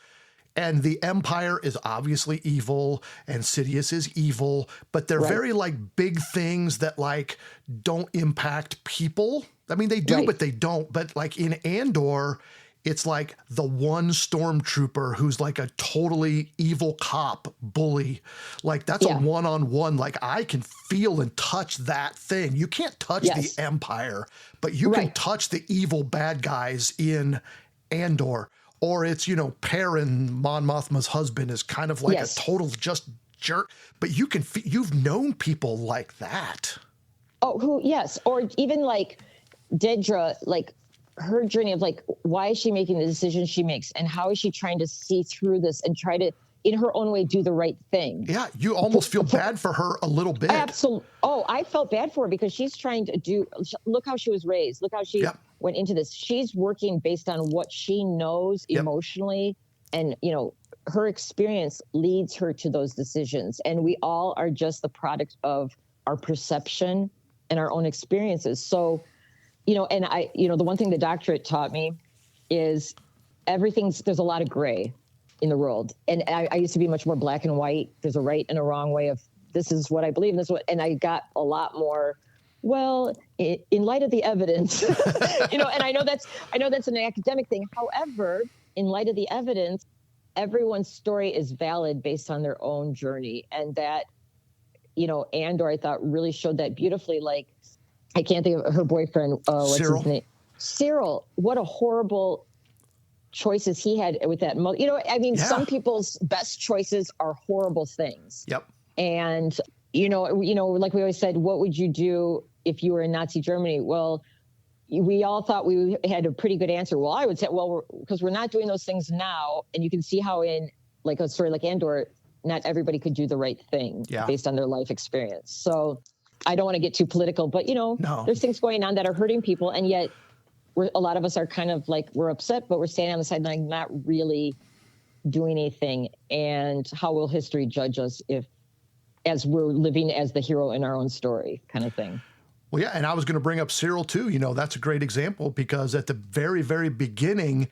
and the Empire is obviously evil and Sidious is evil, but they're very like big things that like don't impact people. I mean, they do, but they don't. But like in Andor, it's like the one stormtrooper who's like a totally evil cop bully. Like that's a one-on-one. Like I can feel and touch that thing. You can't touch the Empire, but you can touch the evil bad guys in Andor. Or it's, Perrin, Mon Mothma's husband, is kind of like a total just jerk. But you've known people like that. Oh, yes. Or even like Dedra, like her journey of like, why is she making the decisions she makes? And how is she trying to see through this and try to, in her own way, do the right thing? Yeah, you almost feel bad for her a little bit. Absolutely. Oh, I felt bad for her because she's trying to look how she was raised. Look how she went into this. She's working based on what she knows emotionally. And, her experience leads her to those decisions. And we all are just the product of our perception and our own experiences. So, and I, the one thing the doctorate taught me is there's a lot of gray in the world. And I used to be much more black and white. There's a right and a wrong way of this is what I believe. And I got a lot more, well, in light of the evidence, and I know that's an academic thing. However, in light of the evidence, everyone's story is valid based on their own journey. And that, Andor, I thought really showed that beautifully. Like, I can't think of her boyfriend. What's Cyril. His name? Cyril. What a horrible choices he had with that. Some people's best choices are horrible things. Yep. And, like we always said, what would you do if you were in Nazi Germany? Well, we all thought we had a pretty good answer. Well, I would say, because we're not doing those things now. And you can see how in like a story like Andor, not everybody could do the right thing based on their life experience. So I don't want to get too political, but there's things going on that are hurting people. And yet a lot of us are kind of like, we're upset, but we're standing on the sideline, not really doing anything. And how will history judge us as we're living as the hero in our own story kind of thing? Well, yeah. And I was going to bring up Cyril too. That's a great example because at the very, very beginning,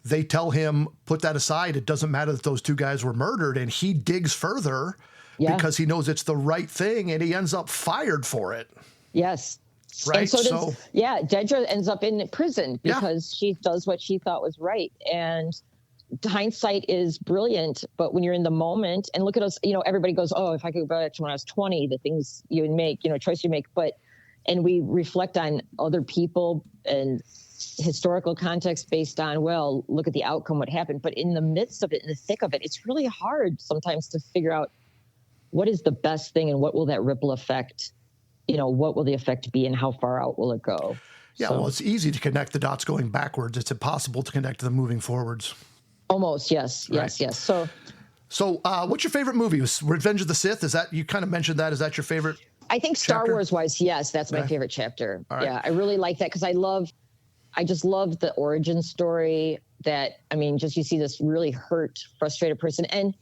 they tell him, put that aside. It doesn't matter that those two guys were murdered. And he digs further Yeah. because he knows it's the right thing, and he ends up fired for it. Yes. Right. And so Dedra ends up in prison because she does what she thought was right. And hindsight is brilliant, but when you're in the moment, and look at us, everybody goes, oh, if I could go back to when I was 20, the things you would make, choice you make, and we reflect on other people and historical context based on, well, look at the outcome, what happened. But in the midst of it, in the thick of it, it's really hard sometimes to figure out what is the best thing and what will that ripple effect, what will the effect be and how far out will it go? Yeah, well, it's easy to connect the dots going backwards. It's impossible to connect them moving forwards. Almost, yes, right. yes. So what's your favorite movie? Revenge of the Sith? Is that, you kind of mentioned that? Is that your favorite? I think Star Wars wise, yes, that's my favorite chapter. Right. Yeah, I really like that because I just love the origin story just you see this really hurt, frustrated person. And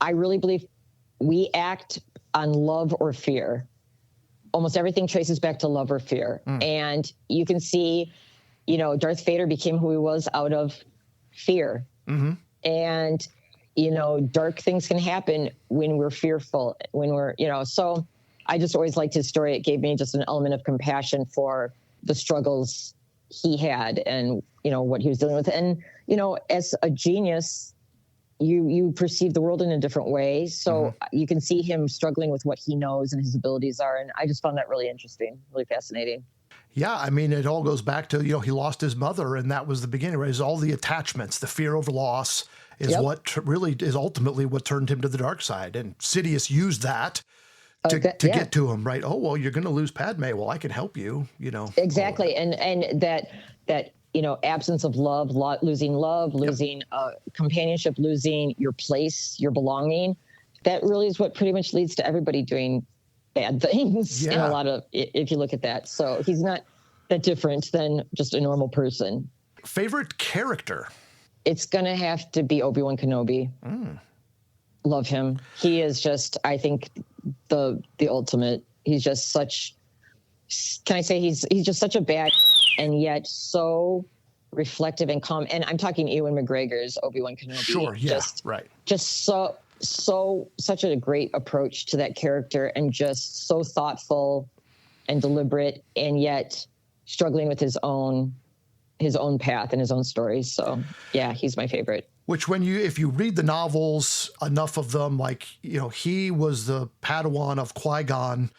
I really believe we act on love or fear. Almost everything traces back to love or fear. And you can see, Darth Vader became who he was out of fear. Mm-hmm. And, dark things can happen when we're fearful, when we're, so I just always liked his story. It gave me just an element of compassion for the struggles he had and, what he was dealing with. And, as a genius, you perceive the world in a different way. So you can see him struggling with what he knows and his abilities are. And I just found that really interesting, really fascinating. Yeah, I mean, it all goes back to, he lost his mother, and that was the beginning, right? It's all the attachments, the fear over loss is what really is ultimately what turned him to the dark side. And Sidious used that to get to him, right? Oh, well, you're going to lose Padme. Well, I can help you, Exactly. And that absence of love, losing companionship, losing your place, your belonging, that really is what pretty much leads to everybody doing bad things in a lot of, if you look at that. So he's not that different than just a normal person. Favorite character? It's going to have to be Obi-Wan Kenobi. Love him. He is just, I think, the ultimate. He's just such, can I say he's just such a bad and yet so reflective and calm. And I'm talking Ewan McGregor's Obi-Wan Kenobi. Sure, yeah, right. Just such a great approach to that character and just so thoughtful and deliberate and yet struggling with his own path and his own stories. So yeah, he's my favorite. Which if you read the novels, enough of them, he was the Padawan of Qui-Gon.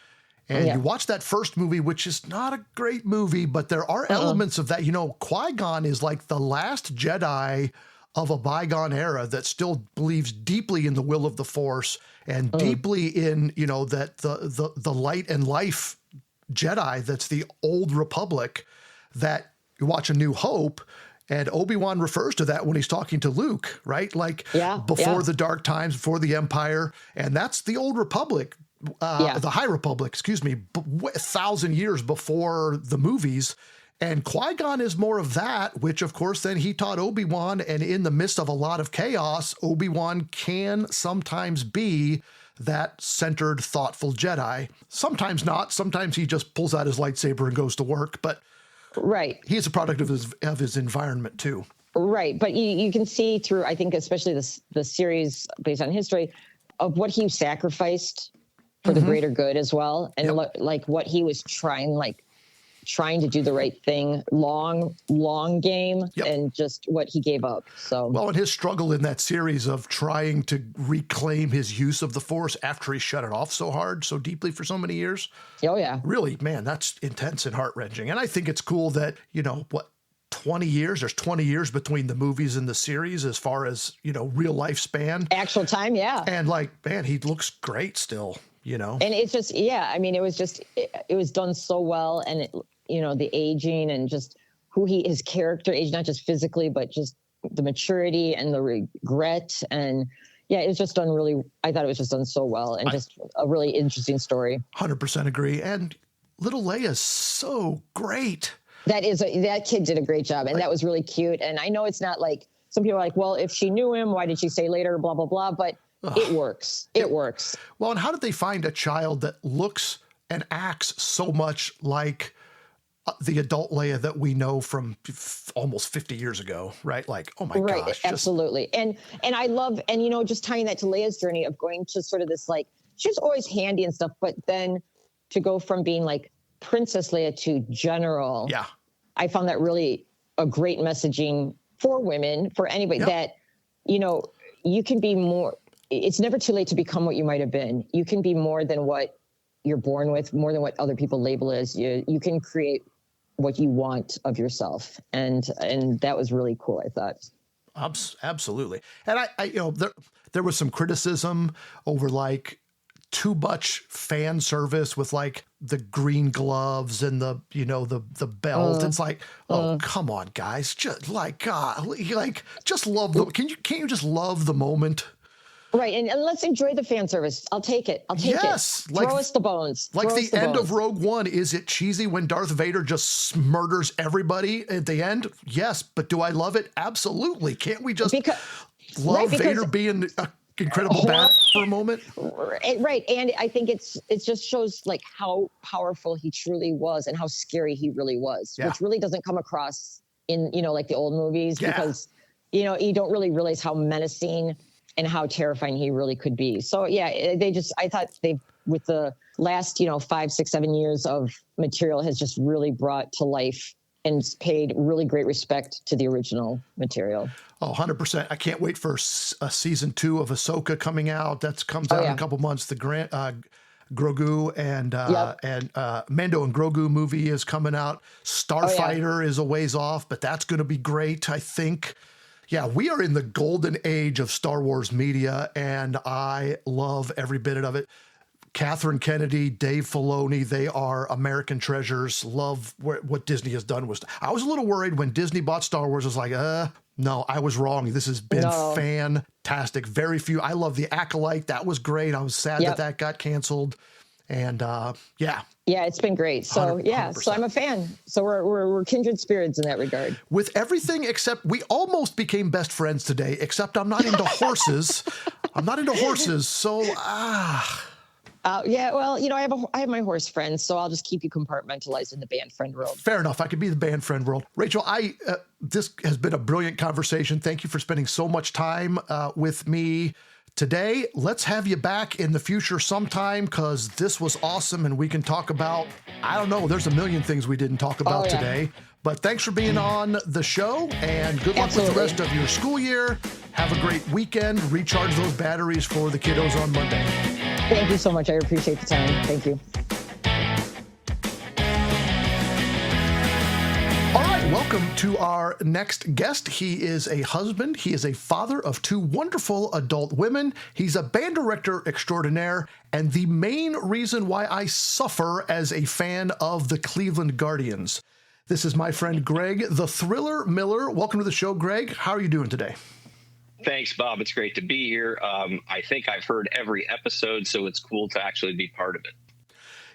And you watch that first movie, which is not a great movie, but there are elements of that. Qui-Gon is like the last Jedi of a bygone era that still believes deeply in the will of the Force and deeply in, that the light and life Jedi that's the old Republic, that you watch A New Hope, and Obi-Wan refers to that when he's talking to Luke, right? Before the dark times, before the Empire, and that's the old Republic. The High Republic, 1,000 years before the movies. And Qui-Gon is more of that, which of course then he taught Obi-Wan, and in the midst of a lot of chaos, Obi-Wan can sometimes be that centered, thoughtful Jedi. Sometimes not. Sometimes he just pulls out his lightsaber and goes to work, but he's a product of his environment too. Right, but you can see through, I think, especially the series based on history, of what he sacrificed for the greater good as well. And what he was trying to do the right thing, long game, and just what he gave up. So, well, and his struggle in that series of trying to reclaim his use of the Force after he shut it off so hard, so deeply for so many years. Oh yeah. Really, man, that's intense and heart-wrenching. And I think it's cool that, 20 years, there's 20 years between the movies and the series as far as, real lifespan. Actual time, yeah. And man, he looks great still, And it's just, it was done so well. And the aging and just his character age, not just physically, but just the maturity and the regret. And it was just done I thought it was just done so well and just a really interesting story. 100% agree. And little Leia's so great. That kid did a great job. And that was really cute. And I know it's not like, some people are like, well, if she knew him, why did she say later, blah, blah, blah. But it works. It works. Well, and how did they find a child that looks and acts so much like the adult Leia that we know from almost 50 years ago, right? Oh my gosh. Absolutely. And I love, and just tying that to Leia's journey of going to sort of this she was always handy and stuff. But then to go from being like Princess Leia to General, Yeah. I found that really a great messaging for women, for anybody, that, you know, you can be more. It's never too late to become what you might have been. You can be more than what you're born with, more than what other people label as. You can create what you want of yourself. And that was really cool, I thought. Absolutely. And I you know, there was some criticism over like too much fan service with like the green gloves and the, you know, the belt. It's like, oh, come on, guys. Just like, God, like just love the, can't you just love the moment? Right. And let's enjoy the fan service. I'll take it. Yes, Throw us the bones. Like Throw the us the end bones. of Rogue One. Is it cheesy when Darth Vader just murders everybody at the end? Yes. But do I love it? Absolutely. Can't we just love Vader being an incredible badass for a moment? Right. And I think it just shows like how powerful he truly was and how scary he really was, which really doesn't come across in, you know, like the old movies, because, you know, you don't really realize how menacing and how terrifying he really could be. So yeah, I thought with the last, you know, 5, 6, 7 years of material has just really brought to life and paid really great respect to the original material. Oh, 100%. I can't wait for a season 2 of Ahsoka coming out. That comes out in a couple months. The Grogu and Mando and Grogu movie is coming out. Starfighter is a ways off, but that's going to be great, I think. Yeah, we are in the golden age of Star Wars media, and I love every bit of it. Catherine Kennedy, Dave Filoni, they are American treasures. Love what Disney has done. I was a little worried when Disney bought Star Wars. I was like, no, I was wrong. This has been fantastic. Very few. I love The Acolyte. That was great. I was sad that got canceled. And yeah, it's been great. So 100%. So I'm a fan. So we're kindred spirits in that regard. With everything except we almost became best friends today. Except I'm not into horses. So yeah, well, you know, I have my horse friends, so I'll just keep you compartmentalized in the band friend world. Fair enough. I could be the band friend world. Rachel, this has been a brilliant conversation. Thank you for spending so much time with me today. Let's have you back in the future sometime, because this was awesome, and we can talk about, I don't know, there's a million things we didn't talk about today. But thanks for being on the show, and good luck with the rest of your school year. Have a great weekend. Recharge those batteries for the kiddos on Monday. Thank you so much. I appreciate the time. Thank you. All right, welcome to our next guest. He is a husband. He is a father of 2 wonderful adult women. He's a band director extraordinaire, and the main reason why I suffer as a fan of the Cleveland Guardians. This is my friend Greg, the Thriller Miller. Welcome to the show, Greg. How are you doing today? Thanks, Bob. It's great to be here. I think I've heard every episode, so it's cool to actually be part of it.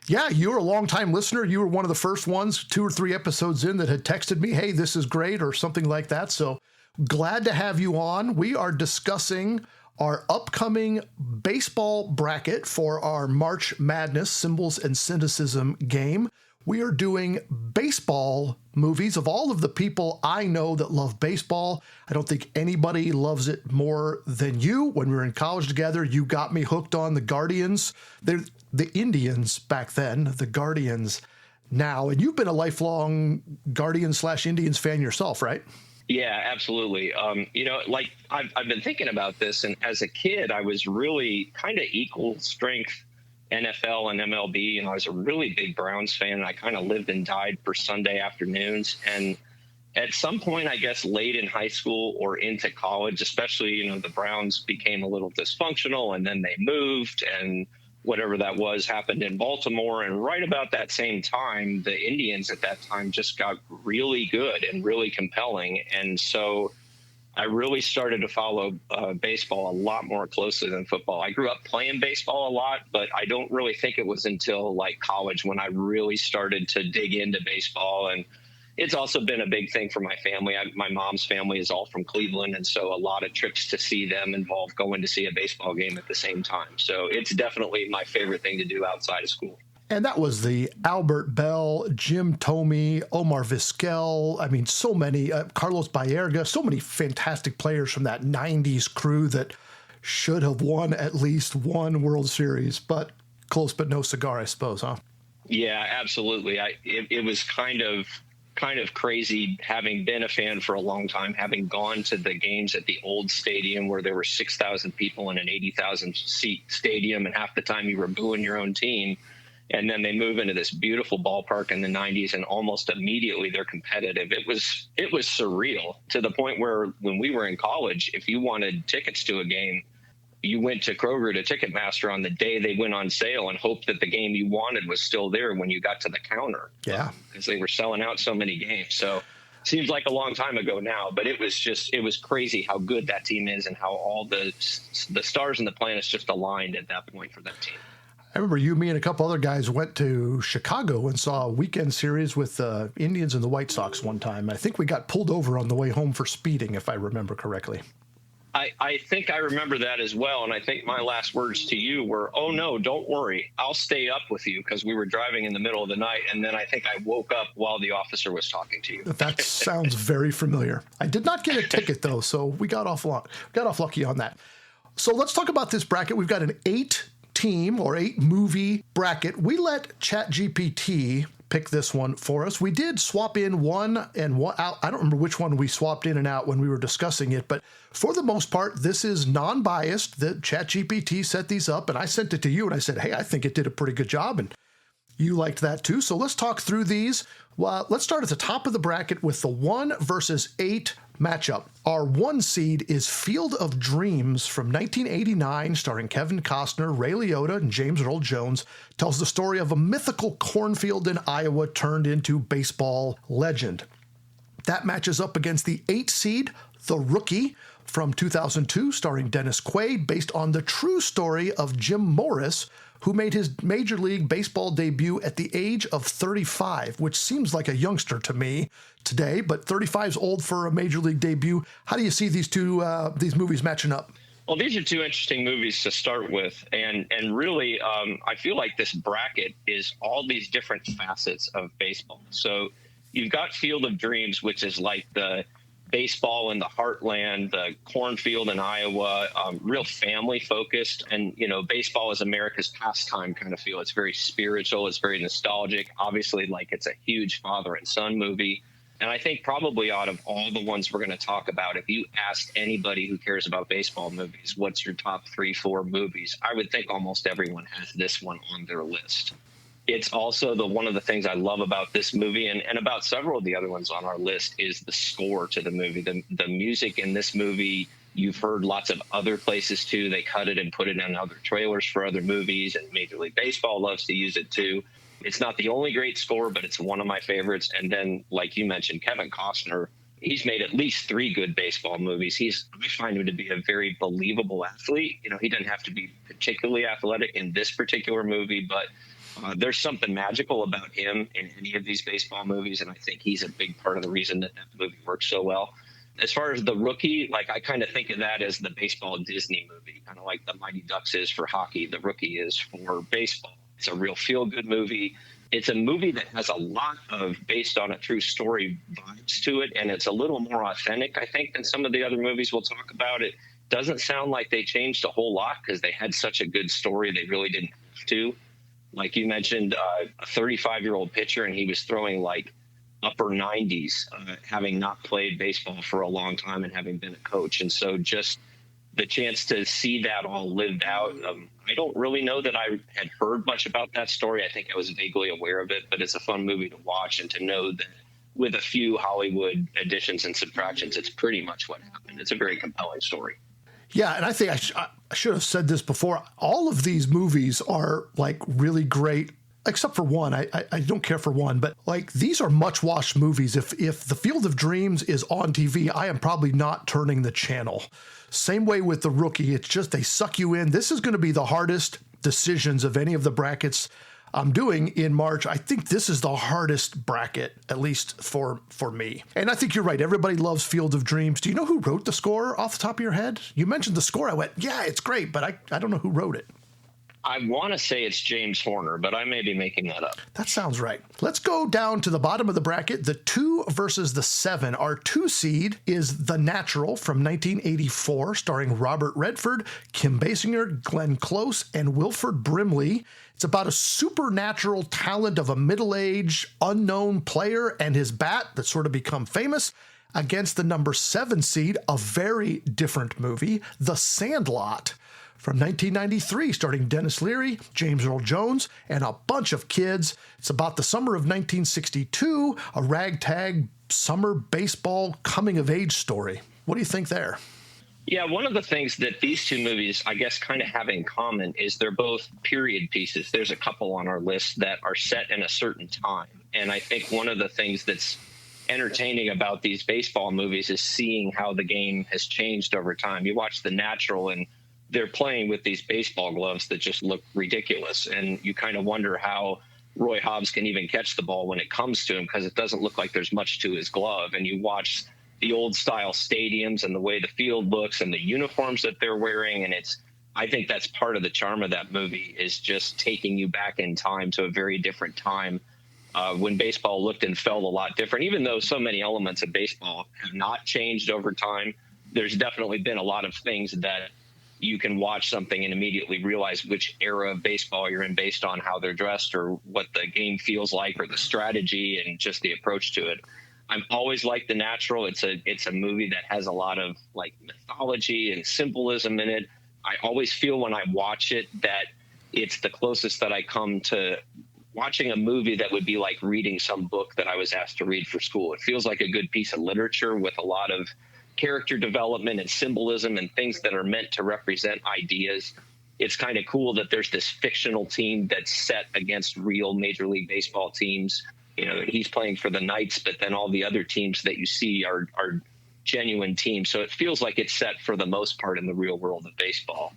Yeah, you're a longtime listener. You were one of the first ones 2 or 3 episodes in that had texted me, hey, this is great, or something like that. So glad to have you on. We are discussing our upcoming baseball bracket for our March Madness Symbols and Cynicism game. We are doing baseball movies of all of the people I know that love baseball. I don't think anybody loves it more than you. When we were in college together, you got me hooked on the Guardians. They're the Indians back then, the Guardians now. And you've been a lifelong Guardians/Indians fan yourself, right? Yeah, absolutely. You know, like I've been thinking about this, and as a kid, I was really kind of equal strength NFL and MLB, and I was a really big Browns fan, and I kind of lived and died for Sunday afternoons. And at some point, I guess late in high school or into college, especially, you know, the Browns became a little dysfunctional, and then they moved, and whatever that was happened in Baltimore. And right about that same time, the Indians at that time just got really good and really compelling. And so I really started to follow baseball a lot more closely than football. I grew up playing baseball a lot, but I don't really think it was until like college when I really started to dig into baseball. And it's also been a big thing for my family. My mom's family is all from Cleveland, and so a lot of trips to see them involve going to see a baseball game at the same time. So it's definitely my favorite thing to do outside of school. And that was the Albert Bell, Jim Thome, Omar Vizquel. I mean, so many, Carlos Baerga, so many fantastic players from that 90s crew that should have won at least one World Series, but close but no cigar, I suppose, huh? Yeah, absolutely. It was kind of crazy having been a fan for a long time, having gone to the games at the old stadium where there were 6,000 people in an 80,000 seat stadium, and half the time you were booing your own team. And then they move into this beautiful ballpark in the 90s, and almost immediately they're competitive. It was surreal, to the point where when we were in college, if you wanted tickets to a game, you went to Kroger to Ticketmaster on the day they went on sale and hoped that the game you wanted was still there when you got to the counter. Yeah. Because they were selling out so many games. So seems like a long time ago now, but it was crazy how good that team is and how all the stars and the planets just aligned at that point for that team. I remember you, me, and a couple other guys went to Chicago and saw a weekend series with the Indians and the White Sox one time. I think we got pulled over on the way home for speeding, if I remember correctly. I think I remember that as well, and I think my last words to you were, "Oh no, don't worry, I'll stay up with you," because we were driving in the middle of the night, and then I think I woke up while the officer was talking to you. That sounds very familiar. I did not get a ticket though, so we got off lucky on that. So let's talk about this bracket. We've got an 8-team or 8-movie bracket. We let ChatGPT pick this one for us. We did swap in one and one out. I don't remember which one we swapped in and out when we were discussing it, but for the most part, this is non-biased. The ChatGPT set these up, and I sent it to you, and I said, hey, I think it did a pretty good job, and you liked that too. So let's talk through these. Well, let's start at the top of the bracket with the 1 versus 8 matchup. Our 1 seed is Field of Dreams from 1989, starring Kevin Costner, Ray Liotta, and James Earl Jones. Tells the story of a mythical cornfield in Iowa turned into baseball legend. That matches up against the 8 seed, The Rookie, from 2002, starring Dennis Quaid, based on the true story of Jim Morris, who made his Major League Baseball debut at the age of 35, which seems like a youngster to me today, but 35 is old for a Major League debut. How do you see these these movies matching up? Well, these are 2 interesting movies to start with, and really, I feel like this bracket is all these different facets of baseball. So you've got Field of Dreams, which is like the baseball in the heartland, the cornfield in Iowa, real family focused. And, baseball is America's pastime kind of feel. It's very spiritual. It's very nostalgic. Obviously, like, it's a huge father and son movie. And I think probably out of all the ones we're going to talk about, if you asked anybody who cares about baseball movies, what's your top 3, 4 movies, I would think almost everyone has this one on their list. It's also one of the things I love about this movie and about several of the other ones on our list is the score to the movie. The music in this movie, you've heard lots of other places too. They cut it and put it in other trailers for other movies, and Major League Baseball loves to use it too. It's not the only great score, but it's one of my favorites. And then, like you mentioned, Kevin Costner, he's made at least 3 good baseball movies. I find him to be a very believable athlete. He doesn't have to be particularly athletic in this particular movie, but there's something magical about him in any of these baseball movies, and I think he's a big part of the reason that movie works so well. As far as The Rookie, I kind of think of that as the baseball Disney movie, kind of like the Mighty Ducks is for hockey, The Rookie is for baseball. It's a real feel-good movie. It's a movie that has a lot of based on a true story vibes to it, and it's a little more authentic, I think, than some of the other movies we'll talk about. It doesn't sound like they changed a whole lot because they had such a good story, they really didn't have to. Like you mentioned, a 35-year-old pitcher, and he was throwing like upper 90s, having not played baseball for a long time and having been a coach. And so just the chance to see that all lived out, I don't really know that I had heard much about that story. I think I was vaguely aware of it, but it's a fun movie to watch and to know that with a few Hollywood additions and subtractions, it's pretty much what happened. It's a very compelling story. Yeah, and I think I should have said this before. All of these movies are like really great, except for one. I don't care for one, but like these are much watched movies. If The Field of Dreams is on TV, I am probably not turning the channel. Same way with The Rookie. It's just they suck you in. This is going to be the hardest decisions of any of the brackets I'm doing in March. I think this is the hardest bracket, at least for me. And I think you're right. Everybody loves Field of Dreams. Do you know who wrote the score off the top of your head? You mentioned the score. I went, yeah, it's great, but I don't know who wrote it. I want to say it's James Horner, but I may be making that up. That sounds right. Let's go down to the bottom of the bracket, the 2 2 versus the 7. Our 2 seed is The Natural from 1984, starring Robert Redford, Kim Basinger, Glenn Close, and Wilford Brimley. It's about a supernatural talent of a middle-aged, unknown player and his bat that sort of become famous against the number 7 seed, a very different movie, The Sandlot from 1993, starring Dennis Leary, James Earl Jones, and a bunch of kids. It's about the summer of 1962, a ragtag summer baseball coming-of-age story. What do you think there? Yeah, one of the things that these two movies, I guess, kind of have in common is they're both period pieces. There's a couple on our list that are set in a certain time. And I think one of the things that's entertaining about these baseball movies is seeing how the game has changed over time. You watch The Natural, and they're playing with these baseball gloves that just look ridiculous. And you kind of wonder how Roy Hobbs can even catch the ball when it comes to him, because it doesn't look like there's much to his glove. And you watch the old style stadiums and the way the field looks and the uniforms that they're wearing. And I think that's part of the charm of that movie, is just taking you back in time to a very different time when baseball looked and felt a lot different. Even though so many elements of baseball have not changed over time, there's definitely been a lot of things that you can watch something and immediately realize which era of baseball you're in based on how they're dressed or what the game feels like or the strategy and just the approach to it. I've always liked The Natural. It's a movie that has a lot of like mythology and symbolism in it. I always feel when I watch it that it's the closest that I come to watching a movie that would be like reading some book that I was asked to read for school. It feels like a good piece of literature with a lot of character development and symbolism and things that are meant to represent ideas. It's kind of cool that there's this fictional team that's set against real Major League Baseball teams. You know, he's playing for the Knights, but then all the other teams that you see are genuine teams. So it feels like it's set for the most part in the real world of baseball.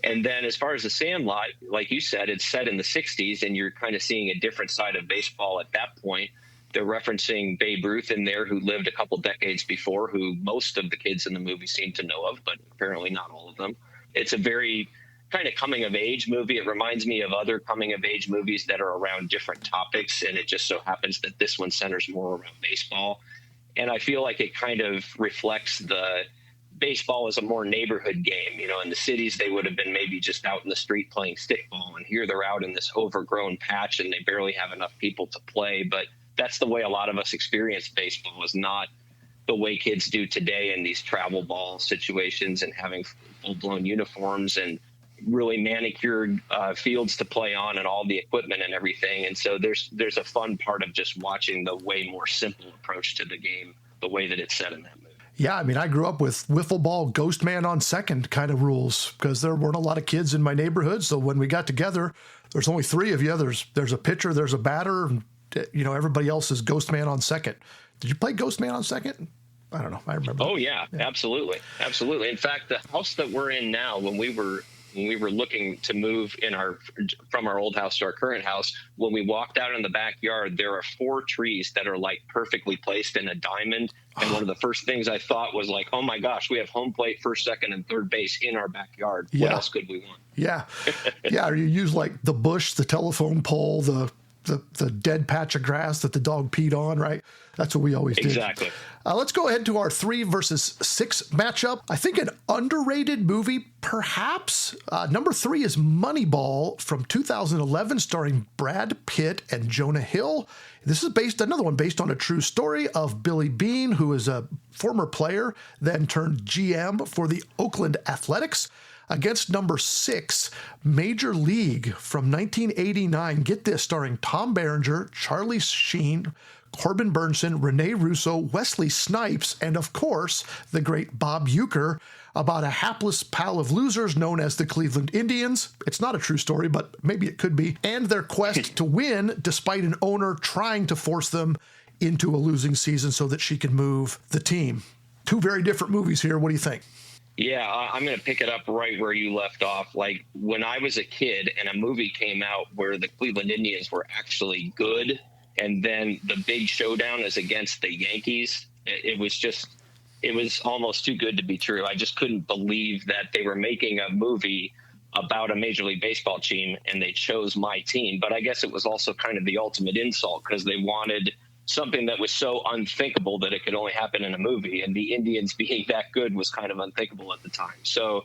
And then as far as The Sandlot, like you said, it's set in the 60s, and you're kind of seeing a different side of baseball at that point. They're referencing Babe Ruth in there, who lived a couple decades before, who most of the kids in the movie seem to know of, but apparently not all of them. It's a very kind of coming-of-age movie. It reminds me of other coming-of-age movies that are around different topics, and it just so happens that this one centers more around baseball. And I feel like it kind of reflects the baseball as a more neighborhood game. You know, in the cities, they would have been maybe just out in the street playing stickball, and here they're out in this overgrown patch, and they barely have enough people to play. But that's the way a lot of us experience baseball, is not the way kids do today in these travel ball situations and having full-blown uniforms and really manicured fields to play on and all the equipment and everything. And so there's a fun part of just watching the way more simple approach to the game, the way that it's set in that movie. Yeah, I mean, I grew up with wiffle ball, ghost man on second kind of rules, because there weren't a lot of kids in my neighborhood. So when we got together, there's only 3 of you. There's a pitcher, there's a batter, and, you know, everybody else is ghost man on second. Did you play ghost man on second? I don't know. I remember. Oh yeah, absolutely. Absolutely. In fact, the house that we're in now, when we were looking to move from our old house to our current house, when we walked out in the backyard, there are 4 trees that are like perfectly placed in a diamond. And one of the first things I thought was like, oh my gosh, we have home plate, first, second, and third base in our backyard. What else could we want? Yeah. Yeah. Or you use like the bush, the telephone pole, the dead patch of grass that the dog peed on, right? That's what we always did. Exactly. Let's go ahead to our 3 versus 6 matchup. I think an underrated movie, perhaps. Number 3 is Moneyball from 2011, starring Brad Pitt and Jonah Hill. This is another one based on a true story of Billy Beane, who is a former player, then turned GM for the Oakland Athletics, against number 6, Major League from 1989. Get this, starring Tom Berenger, Charlie Sheen, Corbin Burnson, Rene Russo, Wesley Snipes, and of course, the great Bob Uecker, about a hapless pile of losers known as the Cleveland Indians. It's not a true story, but maybe it could be. And their quest to win, despite an owner trying to force them into a losing season so that she can move the team. 2 very different movies here. What do you think? Yeah, I'm going to pick it up right where you left off. Like when I was a kid and a movie came out where the Cleveland Indians were actually good, and then the big showdown is against the Yankees, it was almost too good to be true. I just couldn't believe that they were making a movie about a Major League Baseball team and they chose my team. But I guess it was also kind of the ultimate insult, because they wanted something that was so unthinkable that it could only happen in a movie, and the Indians being that good was kind of unthinkable at the time. So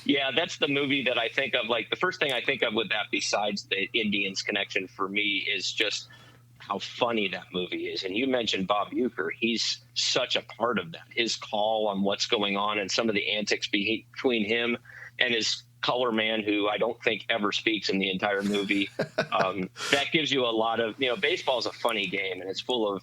yeah, that's the movie that I think of. Like, the first thing I think of with that, besides the Indians connection for me, is just how funny that movie is. And you mentioned Bob Uecker. He's such a part of that. His call on what's going on and some of the antics between him and his color man, who I don't think ever speaks in the entire movie. That gives you a lot of, baseball is a funny game, and it's full of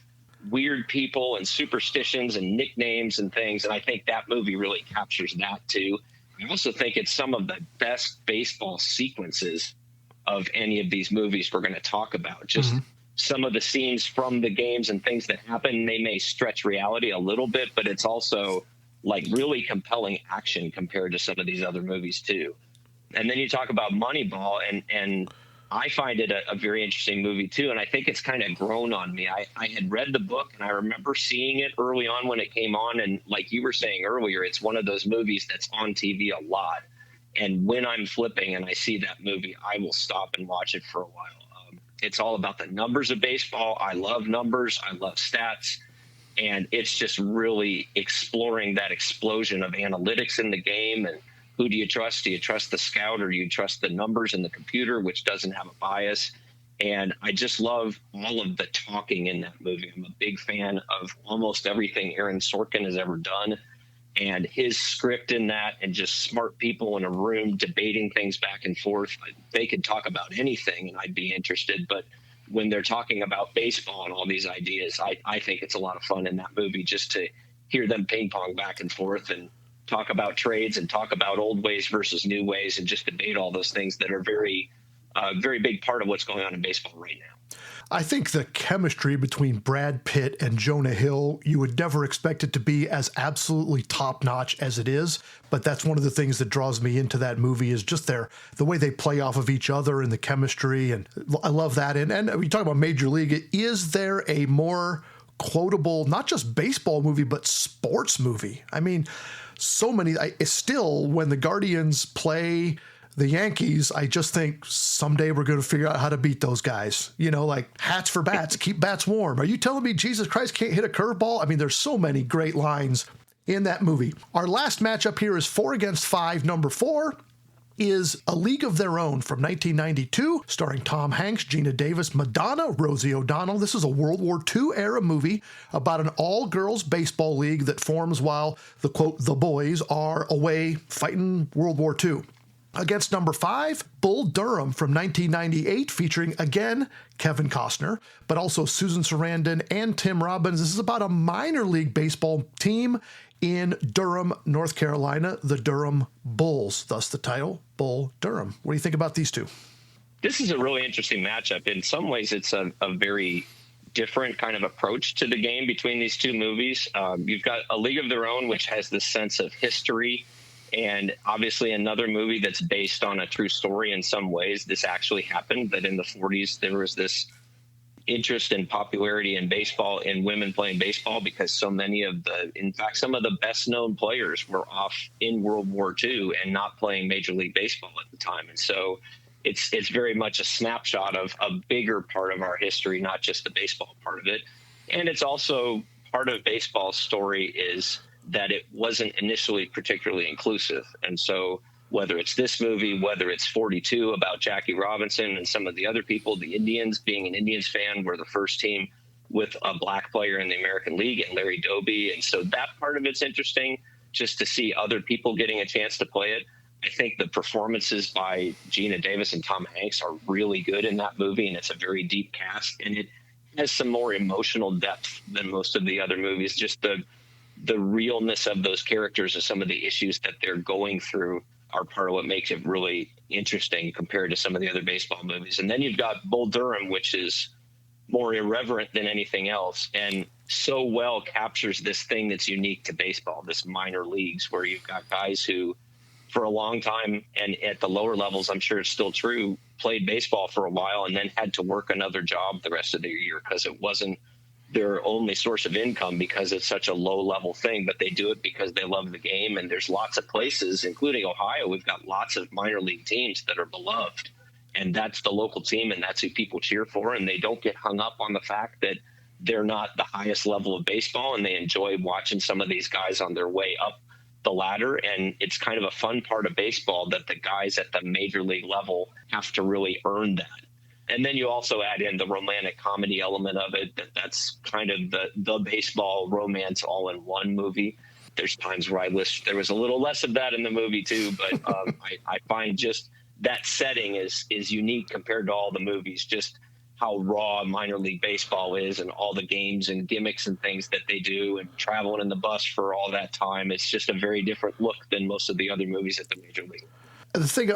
weird people and superstitions and nicknames and things. And I think that movie really captures that too. I also think it's some of the best baseball sequences of any of these movies we're going to talk about. Just some of the scenes from the games and things that happen, they may stretch reality a little bit, but it's also like really compelling action compared to some of these other movies too. And then you talk about Moneyball, and I find it a very interesting movie too. And I think it's kind of grown on me. I had read the book, and I remember seeing it early on when it came on. And like you were saying earlier, it's one of those movies that's on TV a lot. And when I'm flipping and I see that movie, I will stop and watch it for a while. It's all about the numbers of baseball. I love numbers. I love stats. And it's just really exploring that explosion of analytics in the game. And who do you trust? Do you trust the scout, or do you trust the numbers in the computer, which doesn't have a bias? And I just love all of the talking in that movie. I'm a big fan of almost everything Aaron Sorkin has ever done. And his script in that, and just smart people in a room debating things back and forth. They could talk about anything and I'd be interested. But when they're talking about baseball and all these ideas, I think it's a lot of fun in that movie just to hear them ping pong back and forth and talk about trades and talk about old ways versus new ways, and just debate all those things that are very big part of what's going on in baseball right now. I think the chemistry between Brad Pitt and Jonah Hill, you would never expect it to be as absolutely top-notch as it is, but that's one of the things that draws me into that movie, is just the way they play off of each other and the chemistry, and I love that. And we talk about Major League. Is there a more quotable, not just baseball movie, but sports movie? I mean, so many. Still, when the Guardians play the Yankees, I just think someday we're going to figure out how to beat those guys. Like hats for bats, keep bats warm. Are you telling me Jesus Christ can't hit a curveball? I mean, there's so many great lines in that movie. Our last matchup here is 4 against 5. Number 4 is A League of Their Own from 1992, starring Tom Hanks, Gina Davis, Madonna, Rosie O'Donnell. This is a World War II era movie about an all-girls baseball league that forms while the, quote, the boys are away fighting World War II. Against number 5, Bull Durham from 1998, featuring, again, Kevin Costner, but also Susan Sarandon and Tim Robbins. This is about a minor league baseball team in Durham, North Carolina, the Durham Bulls, thus the title, Bull Durham. What do you think about these two? This is a really interesting matchup. In some ways, it's a very different kind of approach to the game between these two movies. You've got A League of Their Own, which has this sense of history, and obviously another movie that's based on a true story in some ways. This actually happened, that in the 40s there was this interest and popularity in baseball, in women playing baseball, because so many of in fact, some of the best known players were off in World War II and not playing Major League Baseball at the time. And so it's very much a snapshot of a bigger part of our history, not just the baseball part of it. And it's also part of baseball's story is that it wasn't initially particularly inclusive. And so whether it's this movie, whether it's 42 about Jackie Robinson and some of the other people, the Indians, being an Indians fan, were the first team with a black player in the American League, and Larry Doby. And so that part of it's interesting, just to see other people getting a chance to play it. I think the performances by Gina Davis and Tom Hanks are really good in that movie, and it's a very deep cast, and it has some more emotional depth than most of the other movies. Just the realness of those characters and some of the issues that they're going through are part of what makes it really interesting compared to some of the other baseball movies. And then you've got Bull Durham, which is more irreverent than anything else, and so well captures this thing that's unique to baseball, this minor leagues, where you've got guys who for a long time, and at the lower levels, I'm sure it's still true, played baseball for a while and then had to work another job the rest of the year because it wasn't their only source of income, because it's such a low level thing, but they do it because they love the game. And there's lots of places, including Ohio, we've got lots of minor league teams that are beloved, and that's the local team, and that's who people cheer for. And they don't get hung up on the fact that they're not the highest level of baseball, and they enjoy watching some of these guys on their way up the ladder. And it's kind of a fun part of baseball that the guys at the major league level have to really earn that. And then you also add in the romantic comedy element of it. That's kind of the baseball romance all in one movie. There's times where I wish there was a little less of that in the movie too, but I find just that setting is unique compared to all the movies. Just how raw minor league baseball is, and all the games and gimmicks and things that they do, and traveling in the bus for all that time. It's just a very different look than most of the other movies at the major league.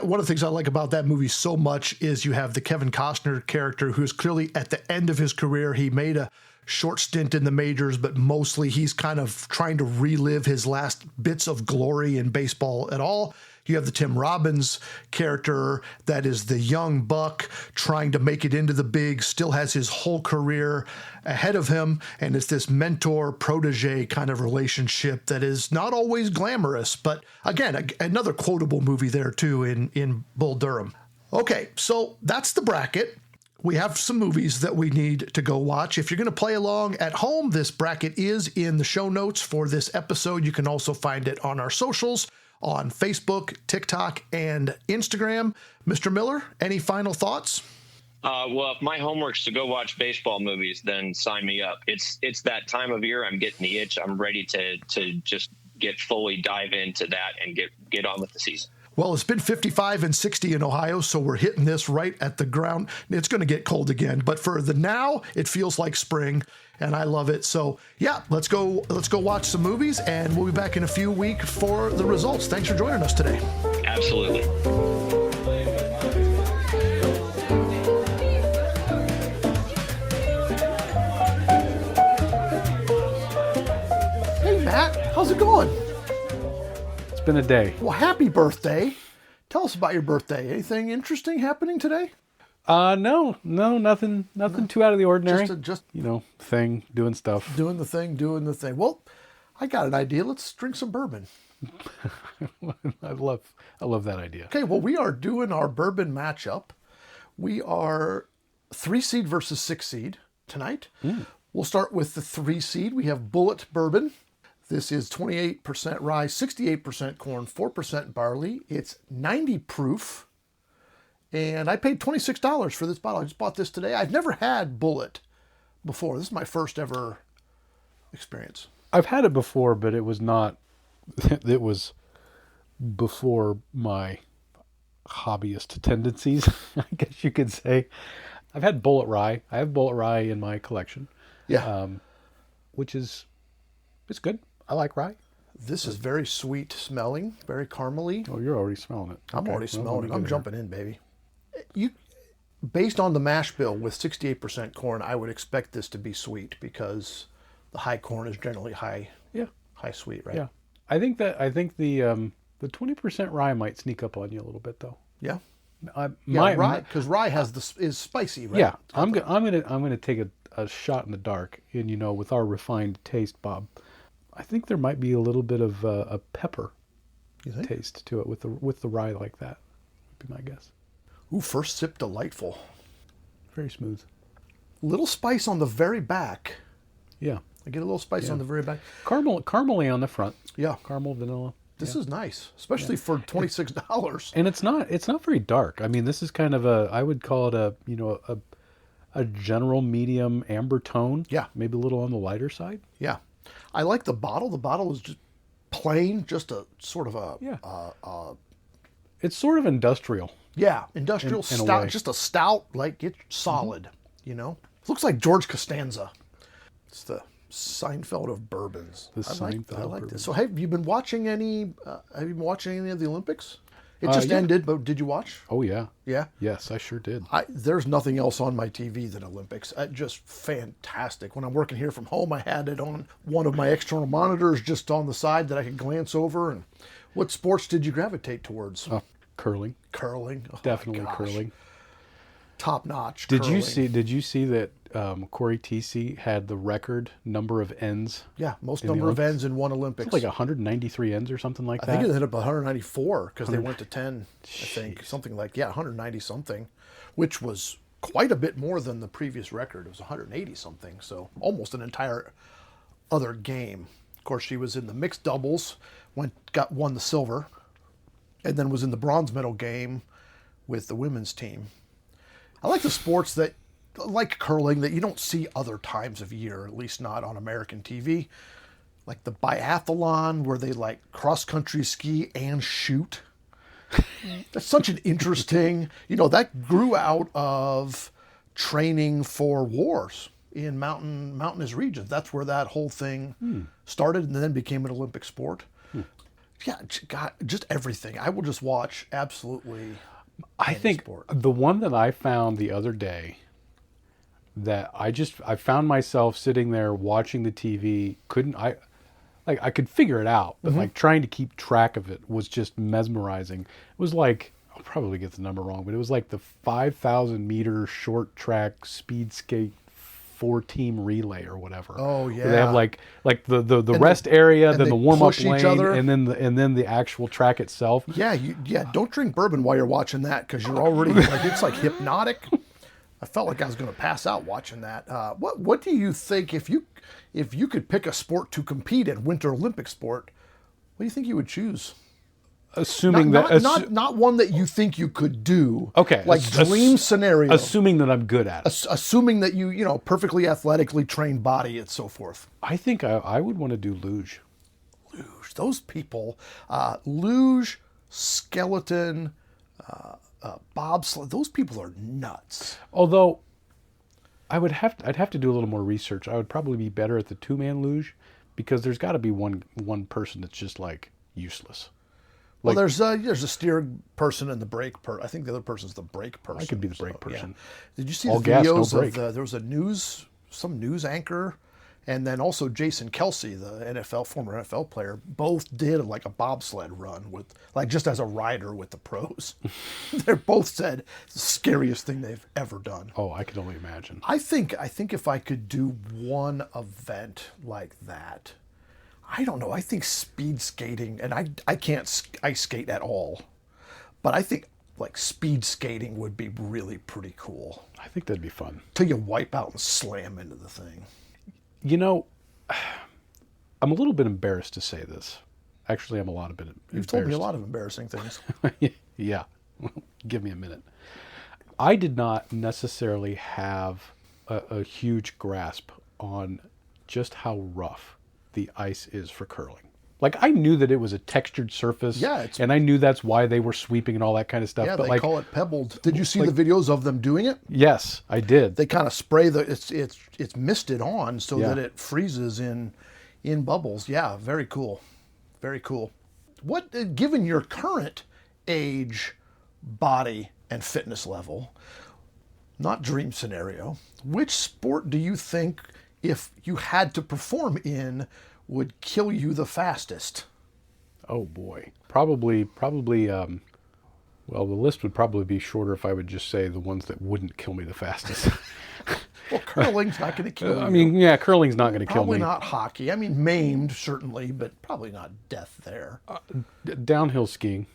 One of the things I like about that movie so much is you have the Kevin Costner character, who's clearly at the end of his career. He made a short stint in the majors, but mostly he's kind of trying to relive his last bits of glory in baseball at all. You have the Tim Robbins character that is the young buck trying to make it into the big, still has his whole career ahead of him. And it's this mentor-protege kind of relationship that is not always glamorous. But again, another quotable movie there too in Bull Durham. Okay, so that's the bracket. We have some movies that we need to go watch. If you're going to play along at home, this bracket is in the show notes for this episode. You can also find it on our socials, on Facebook, TikTok, and Instagram. Mr. Miller, any final thoughts? Well, if my homework's to go watch baseball movies, then sign me up. It's that time of year. I'm getting the itch. I'm ready to just fully dive into that and get on with the season. Well, it's been 55 and 60 in Ohio, so we're hitting this right at the ground. It's going to get cold again, but for the now, it feels like spring, and I love it. So, yeah, let's go watch some movies, and we'll be back in a few weeks for the results. Thanks for joining us today. Absolutely. Hey, Matt, how's it going? It's been a day. Well, happy birthday. Tell us about your birthday. Anything interesting happening today? No, nothing too out of the ordinary. Just doing stuff. Doing the thing. Well, I got an idea. Let's drink some bourbon. I love that idea. Okay, well, we are doing our bourbon matchup. We are 3 seed versus 6 seed tonight. We'll start with the 3 seed. We have Bullet Bourbon. This is 28% rye, 68% corn, 4% barley. It's 90 proof. And I paid $26 for this bottle. I just bought this today. I've never had Bullet before. This is my first ever experience. I've had it before, but it was not, it was before my hobbyist tendencies, I guess you could say. I've had Bullet Rye. I have Bullet Rye in my collection. Yeah. Which is, it's good. I like rye. This is very sweet smelling, very caramely. Oh, you're already smelling it. I'm already smelling it. I'm jumping in, baby. Based on the mash bill with 68% corn, I would expect this to be sweet because the high corn is generally high sweet, right? Yeah. I think the 20% rye might sneak up on you a little bit though. Yeah. Rye, because rye is spicy, right? Yeah. I'm gonna take a shot in the dark, and with our refined taste, Bob, I think there might be a little bit of a pepper taste to it with the rye like that. Would be my guess. Ooh, first sip delightful. Very smooth. Little spice on the very back. Yeah. I get a little spice on the very back. Caramely on the front. Yeah. Caramel, vanilla. This is nice, especially for $26. And it's not very dark. I mean, this is kind of I would call it a general medium amber tone. Yeah. Maybe a little on the lighter side. Yeah. I like the bottle. The bottle is just plain, just a sort of a... it's sort of industrial. Yeah, industrial in stout. Just a stout, like it's solid, Looks like George Costanza. It's the Seinfeld of bourbons. I like this. So have you been watching any of the Olympics? It just ended, but did you watch? Oh, yeah. Yeah? Yes, I sure did. There's nothing else on my TV than Olympics. Just fantastic. When I'm working here from home, I had it on one of my external monitors just on the side that I could glance over. And what sports did you gravitate towards? Curling. Curling. Oh, definitely curling. Top notch. Did you see that Corey Tesi had the record number of ends? Yeah, most number of ends in one Olympics. It's like 193 ends or something like that. I think it hit up 194 because they went to 10. I think something like 190 something, which was quite a bit more than the previous record. It was 180 something, so almost an entire other game. Of course, she was in the mixed doubles, won the silver, and then was in the bronze medal game with the women's team. I like the sports that, like curling, that you don't see other times of year, at least not on American TV. Like the biathlon, where they like cross-country ski and shoot. That's such an interesting, that grew out of training for wars in mountainous regions. That's where that whole thing started and then became an Olympic sport. Yeah, God, just everything. I will just watch absolutely I think sport. The one that I found the other day that I found myself sitting there watching the TV, I could figure it out, but like trying to keep track of it was just mesmerizing. It was like, I'll probably get the number wrong, but it was like the 5,000 meter short track speed skate 4-team relay or whatever. Oh yeah. Where they have like the rest area, then the warm up lane, other. and then the actual track itself. Yeah, don't drink bourbon while you're watching that, because you're already like, it's like hypnotic. I felt like I was going to pass out watching that. What do you think, if you could pick a sport to compete in, Winter Olympic sport, what do you think you would choose? Assuming not one that you think you could do. Okay. Like dream scenario. Assuming that I'm good at it. Assuming that you perfectly athletically trained body and so forth. I think I would want to do luge. Luge. Those people, luge, skeleton, bobsled, those people are nuts. Although I'd have to do a little more research. I would probably be better at the 2-man luge, because there's got to be one person that's just like useless. Well, there's a steering person and the brake person. I think the other person's the brake person. I could be the brake person. Yeah. Did you see All the gas, no videos brake. of there was some news anchor, and then also Jason Kelsey, the former NFL player, both did like a bobsled run with, like, just as a rider with the pros. They both said it's the scariest thing they've ever done. Oh, I could only imagine. I think if I could do one event like that, I don't know. I think speed skating, and I can't ice skate at all, but I think like speed skating would be really pretty cool. I think that'd be fun. Till you wipe out and slam into the thing. I'm a little bit embarrassed to say this. Actually, I'm a lot of bit embarrassed. You've told me a lot of embarrassing things. Yeah. Give me a minute. I did not necessarily have a huge grasp on just how rough the ice is for curling. Like, I knew that it was a textured surface, Yeah, and I knew that's why they were sweeping and all that kind of stuff. Yeah, but they call it pebbled. Did you see the videos of them doing it? Yes, I did. They kind of spray it's misted on so Yeah. that it freezes in bubbles. Yeah, very cool. Very cool. What, given your current age, body, and fitness level, not dream scenario, which sport do you think, if you had to perform in, would kill you the fastest? Oh boy, probably. Well, the list would probably be shorter if I would just say the ones that wouldn't kill me the fastest. Well, curling's not going to kill you. I mean, yeah, curling's not going to kill me. Probably not hockey. I mean, maimed certainly, but probably not death there. Downhill skiing.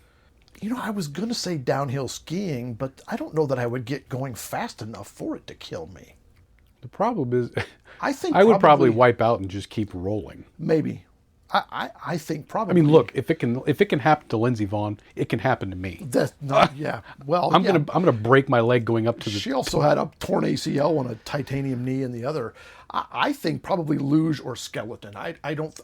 I was going to say downhill skiing, but I don't know that I would get going fast enough for it to kill me. The problem is, I think I would probably wipe out and just keep rolling. Maybe. I think probably. I mean, look, if it can happen to Lindsey Vonn, it can happen to me. That's not. Yeah. Well, I'm gonna break my leg going up to the. She also had a torn ACL on a titanium knee in the other. I think probably luge or skeleton. I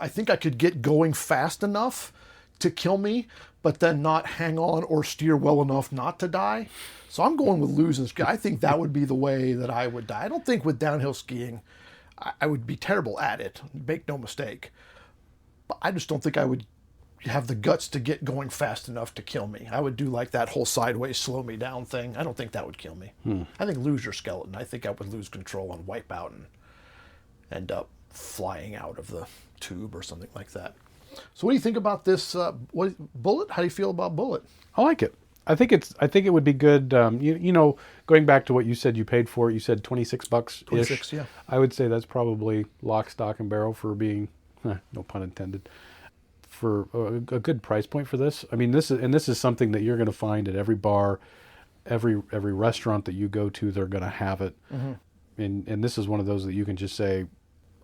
think I could get going fast enough to kill me, but then not hang on or steer well enough not to die. So I'm going with luge and skeleton. I think that would be the way that I would die. I don't think with downhill skiing, I would be terrible at it. Make no mistake. But I just don't think I would have the guts to get going fast enough to kill me. I would do like that whole sideways slow me down thing. I don't think that would kill me. I think luge or skeleton. I think I would lose control and wipe out and end up flying out of the tube or something like that. So what do you think about this bullet? How do you feel about bullet? I like it. I think it would be good. Going back to what you said you paid for it, you said $26. 26, yeah. I would say that's probably lock, stock, and barrel for being, no pun intended, for a good price point for this. I mean, this is something that you're going to find at every bar. every restaurant that you go to, they're going to have it. And this is one of those that you can just say,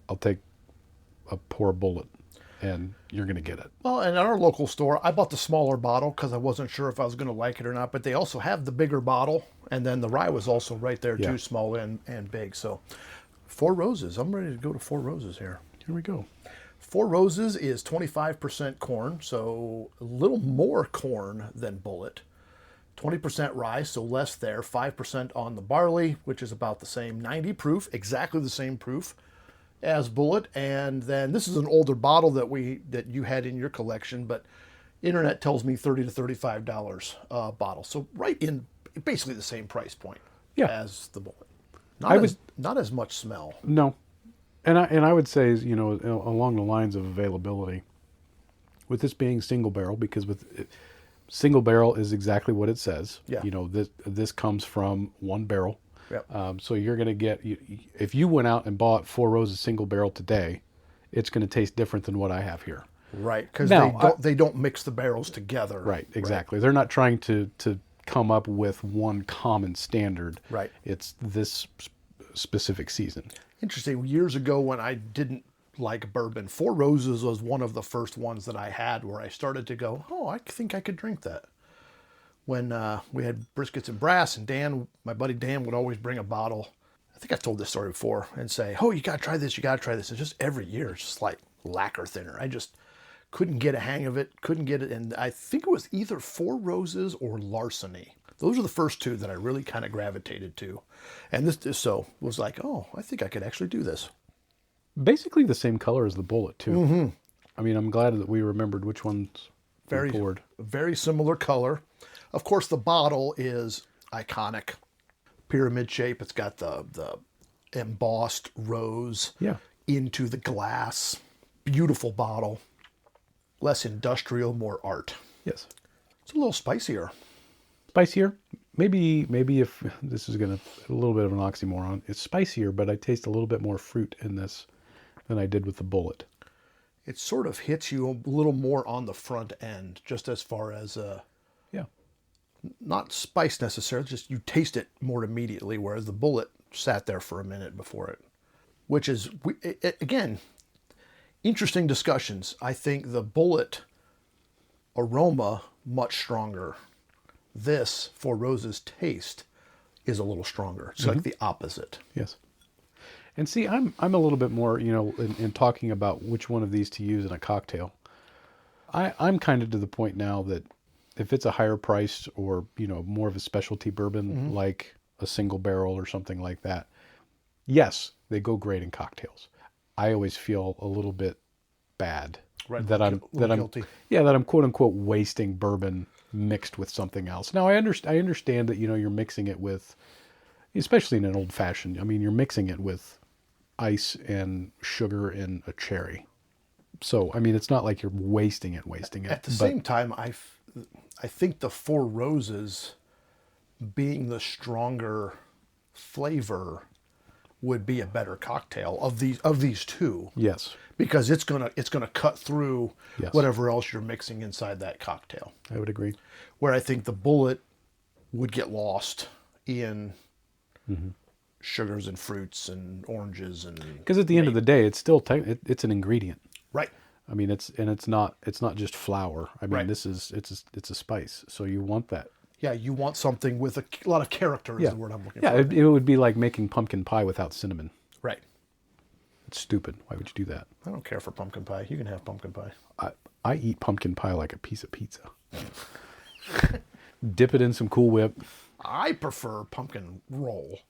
I'll take a pour bullet, and you're going to get it. Well, and at our local store, I bought the smaller bottle because I wasn't sure if I was going to like it or not. But they also have the bigger bottle, and then the rye was also right there Yeah. too, small and big. So, Four Roses. I'm ready to go to Four Roses here. Here we go. Four Roses is 25% corn, so a little more corn than Bullet. 20% rye, so less there. 5% on the barley, which is about the same. 90 proof, exactly the same proof as Bullet. And then this is an older bottle that you had in your collection, but internet tells me $30 to $35 a bottle. So right in basically the same price point Yeah. as the Bullet. Not as much smell. No. And I would say, you know, along the lines of availability, with this being single barrel, because single barrel is exactly what it says. Yeah. You know, this comes from one barrel. Yep. So you're going to get, if you went out and bought Four Roses single barrel today, it's going to taste different than what I have here. Right, because Now, they don't mix the barrels together. Right, exactly. They're not trying to come up with one common standard. Right. It's this specific season. Interesting. Years ago when I didn't like bourbon, Four Roses was one of the first ones that I had where I started to go, oh, I think I could drink that. When we had briskets and brass, and Dan, my buddy Dan, would always bring a bottle. I think I've told this story before, and say, oh, you got to try this, you got to try this. It's just every year, it's just like lacquer thinner. I just couldn't get a hang of it, couldn't get it. And I think it was either Four Roses or Larceny. Those are the first two that I really kind of gravitated to. And this so was like, oh, I think I could actually do this. Basically the same color as the Bullet, too. I mean, I'm glad that we remembered which ones we poured. Very similar color. Of course, the bottle is iconic. Pyramid shape. It's got the embossed rose into the glass. Beautiful bottle. Less industrial, more art. Yes. It's a little spicier. Spicier? Maybe if this is a little bit of an oxymoron. It's spicier, but I taste a little bit more fruit in this than I did with the Bullet. It sort of hits you a little more on the front end, just as far as not spice necessarily, just you taste it more immediately, whereas the Bullet sat there for a minute before it. Which is, again, interesting discussions. I think the Bullet aroma, much stronger. This, Four Roses taste, is a little stronger. It's like the opposite. Yes. And see, I'm a little bit more, you know, in talking about which one of these to use in a cocktail. I'm kind of to the point now that if it's a higher priced or, you know, more of a specialty bourbon, like a single barrel or something like that, yes, they go great in cocktails. I always feel a little bit bad that I'm guilty. that I'm quote unquote wasting bourbon mixed with something else. Now I understand that, you know, you're mixing it with, especially in an old fashioned, I mean, you're mixing it with ice and sugar and a cherry. So, I mean, it's not like you're wasting it. At the same time, I think the Four Roses being the stronger flavor would be a better cocktail of these two. Yes. Because it's gonna cut through Yes. whatever else you're mixing inside that cocktail. I would agree. Where I think the Bullet would get lost in sugars and fruits and oranges and, because at the end of the day, it's still it's an ingredient. right. I mean, it's not just flour. I mean, Right. it's a spice. So you want that. Yeah, you want something with a lot of character is the word I'm looking Yeah, for. it would be like making pumpkin pie without cinnamon. Right. It's stupid. Why would you do that? I don't care for pumpkin pie. You can have pumpkin pie. I eat pumpkin pie like a piece of pizza. Dip it in some Cool Whip. I prefer pumpkin roll,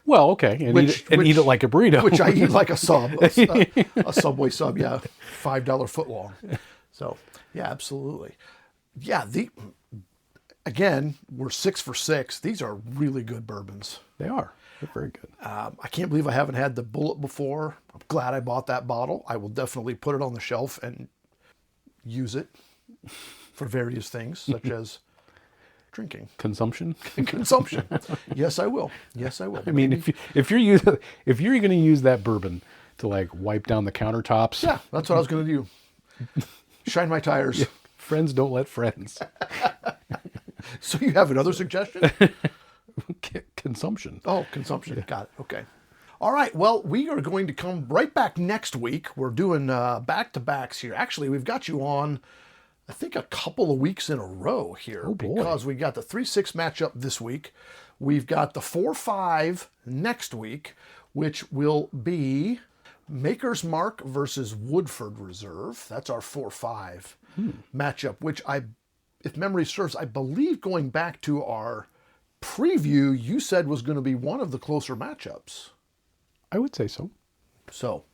Well, okay, and eat it like a burrito, which I eat like a sub, a Subway sub. Yeah, $5 foot long. So yeah, absolutely. Yeah, again, we're 6 for 6. These are really good bourbons. They are. They're very good. I can't believe I haven't had the Bullet before. I'm glad I bought that bottle. I will definitely put it on the shelf and use it for various things, such as drinking. Consumption. Consumption. Yes, I will. Yes, I will. I mean, if you're going to use that bourbon to like wipe down the countertops, yeah, that's what I was going to do. Shine my tires. friends don't let friends. So you have another suggestion? Consumption. Oh, consumption. Yeah. Got it. Okay. All right. Well, we are going to come right back next week. We're doing back-to-backs here. Actually, we've got you on, I think, a couple of weeks in a row here. Oh, boy. Because we got the 3-6 matchup this week. We've got the 4-5 next week, which will be Maker's Mark versus Woodford Reserve. That's our 4-5 matchup, which if memory serves, I believe going back to our preview, you said was going to be one of the closer matchups. I would say so. So,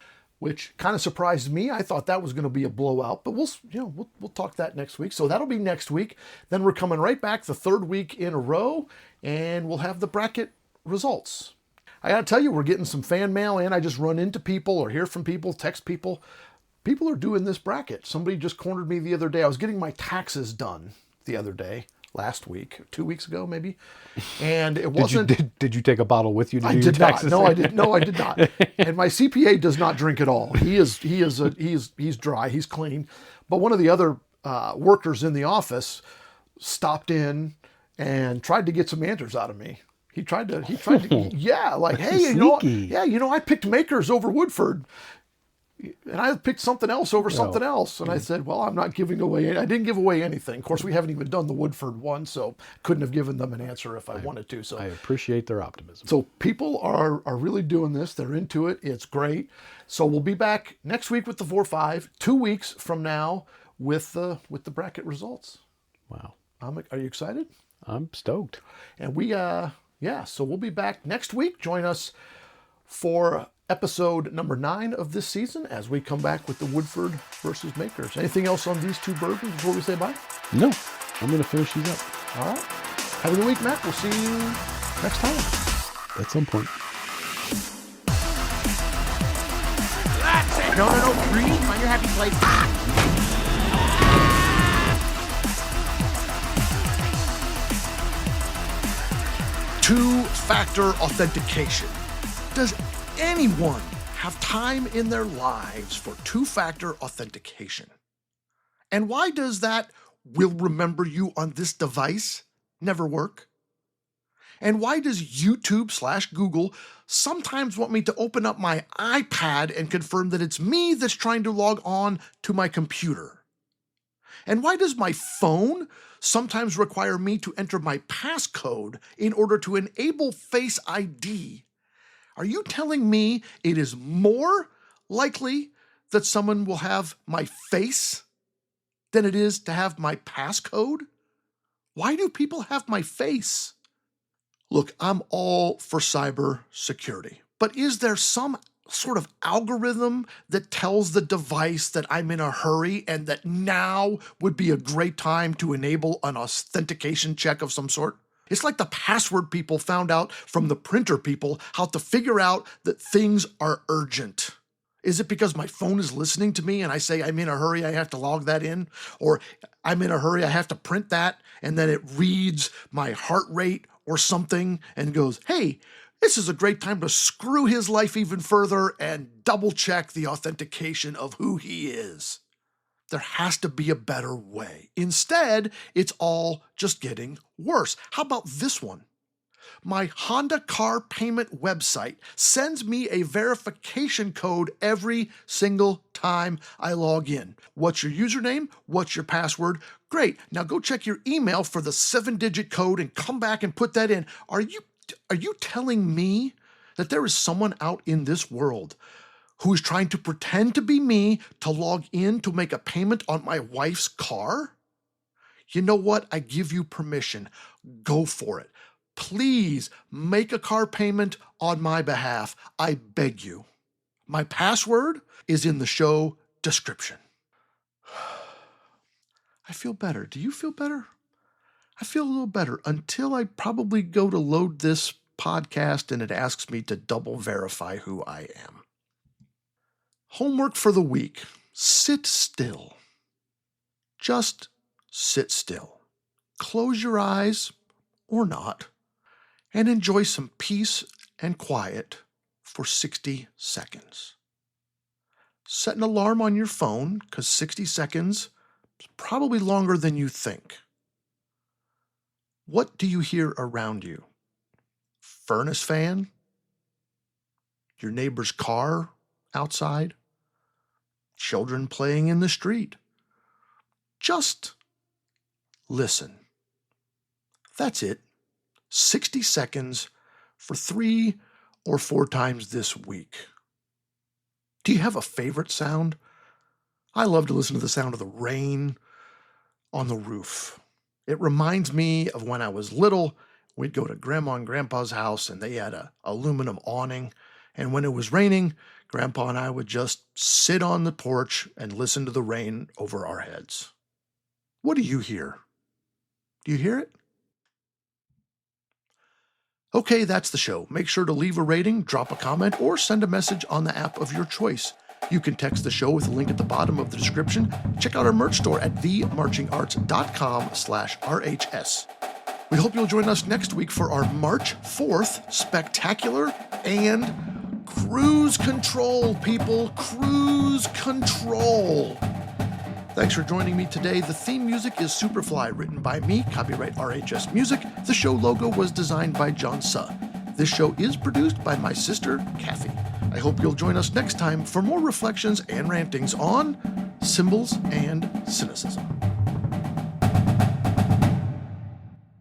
which kind of surprised me. I thought that was going to be a blowout, but we'll talk that next week. So that'll be next week. Then we're coming right back the third week in a row, and we'll have the bracket results. I got to tell you, we're getting some fan mail in. I just run into people or hear from people, text people. People are doing this bracket. Somebody just cornered me the other day. I was getting my taxes done the other day. Last week, 2 weeks ago, maybe, and it wasn't. Did you take a bottle with you? I did not. No, I did. No, I did not. And my CPA does not drink at all. He's dry. He's clean. But one of the other workers in the office stopped in and tried to get some answers out of me. He tried to. Yeah, like, hey, I picked Makers over Woodford. And I picked something else over something else. And I said, well, I'm not giving away. I didn't give away anything. Of course, we haven't even done the Woodford one, so couldn't have given them an answer if I wanted to. So I appreciate their optimism. So people are really doing this. They're into it. It's great. So we'll be back next week with the 4-5, 2 weeks from now with the bracket results. Wow. Are you excited? I'm stoked. And so we'll be back next week. Join us for episode number 9 of this season as we come back with the Woodford versus Makers. Anything else on these two bourbons before we say bye? No, I'm going to finish these up. All right. Have a good week, Matt. We'll see you next time. At some point. That's it. No. Breathe. Find your happy place. Two-factor authentication. Does anyone have time in their lives for two-factor authentication? And why does that "will remember you on this device" never work? And why does YouTube/Google sometimes want me to open up my iPad and confirm that it's me that's trying to log on to my computer? And why does my phone sometimes require me to enter my passcode in order to enable Face ID? Are you telling me it is more likely that someone will have my face than it is to have my passcode? Why do people have my face? Look, I'm all for cyber security, but is there some sort of algorithm that tells the device that I'm in a hurry and that now would be a great time to enable an authentication check of some sort? It's like the password people found out from the printer people how to figure out that things are urgent. Is it because my phone is listening to me and I say I'm in a hurry, I have to log that in? Or I'm in a hurry, I have to print that, and then it reads my heart rate or something and goes, hey, this is a great time to screw his life even further and double check the authentication of who he is. There has to be a better way. Instead, it's all just getting worse. How about this one? My Honda car payment website sends me a verification code every single time I log in. What's your username? What's your password? Great. Now go check your email for the 7-digit code and come back and put that in. Are you telling me that there is someone out in this world who is trying to pretend to be me to log in to make a payment on my wife's car? You know what? I give you permission. Go for it. Please make a car payment on my behalf. I beg you. My password is in the show description. I feel better. Do you feel better? I feel a little better until I probably go to load this podcast and it asks me to double verify who I am. Homework for the week. Sit still. Just sit still. Close your eyes, or not, and enjoy some peace and quiet for 60 seconds. Set an alarm on your phone, because 60 seconds is probably longer than you think. What do you hear around you? Furnace fan? Your neighbor's car outside? Children playing in the street? Just listen. That's it. 60 seconds for 3 or 4 times this week. Do you have a favorite sound? I love to listen to the sound of the rain on the roof. It reminds me of when I was little. We'd go to Grandma and Grandpa's house and they had a aluminum awning. And when it was raining, Grandpa and I would just sit on the porch and listen to the rain over our heads. What do you hear? Do you hear it? Okay, that's the show. Make sure to leave a rating, drop a comment, or send a message on the app of your choice. You can text the show with a link at the bottom of the description. Check out our merch store at themarchingarts.com/RHS. We hope you'll join us next week for our March 4th spectacular and cruise control, people. Cruise control. Thanks for joining me today. The theme music is Superfly, written by me, copyright RHS Music. The show logo was designed by John Suh. This show is produced by my sister, Kathy. I hope you'll join us next time for more reflections and rantings on symbols and cynicism.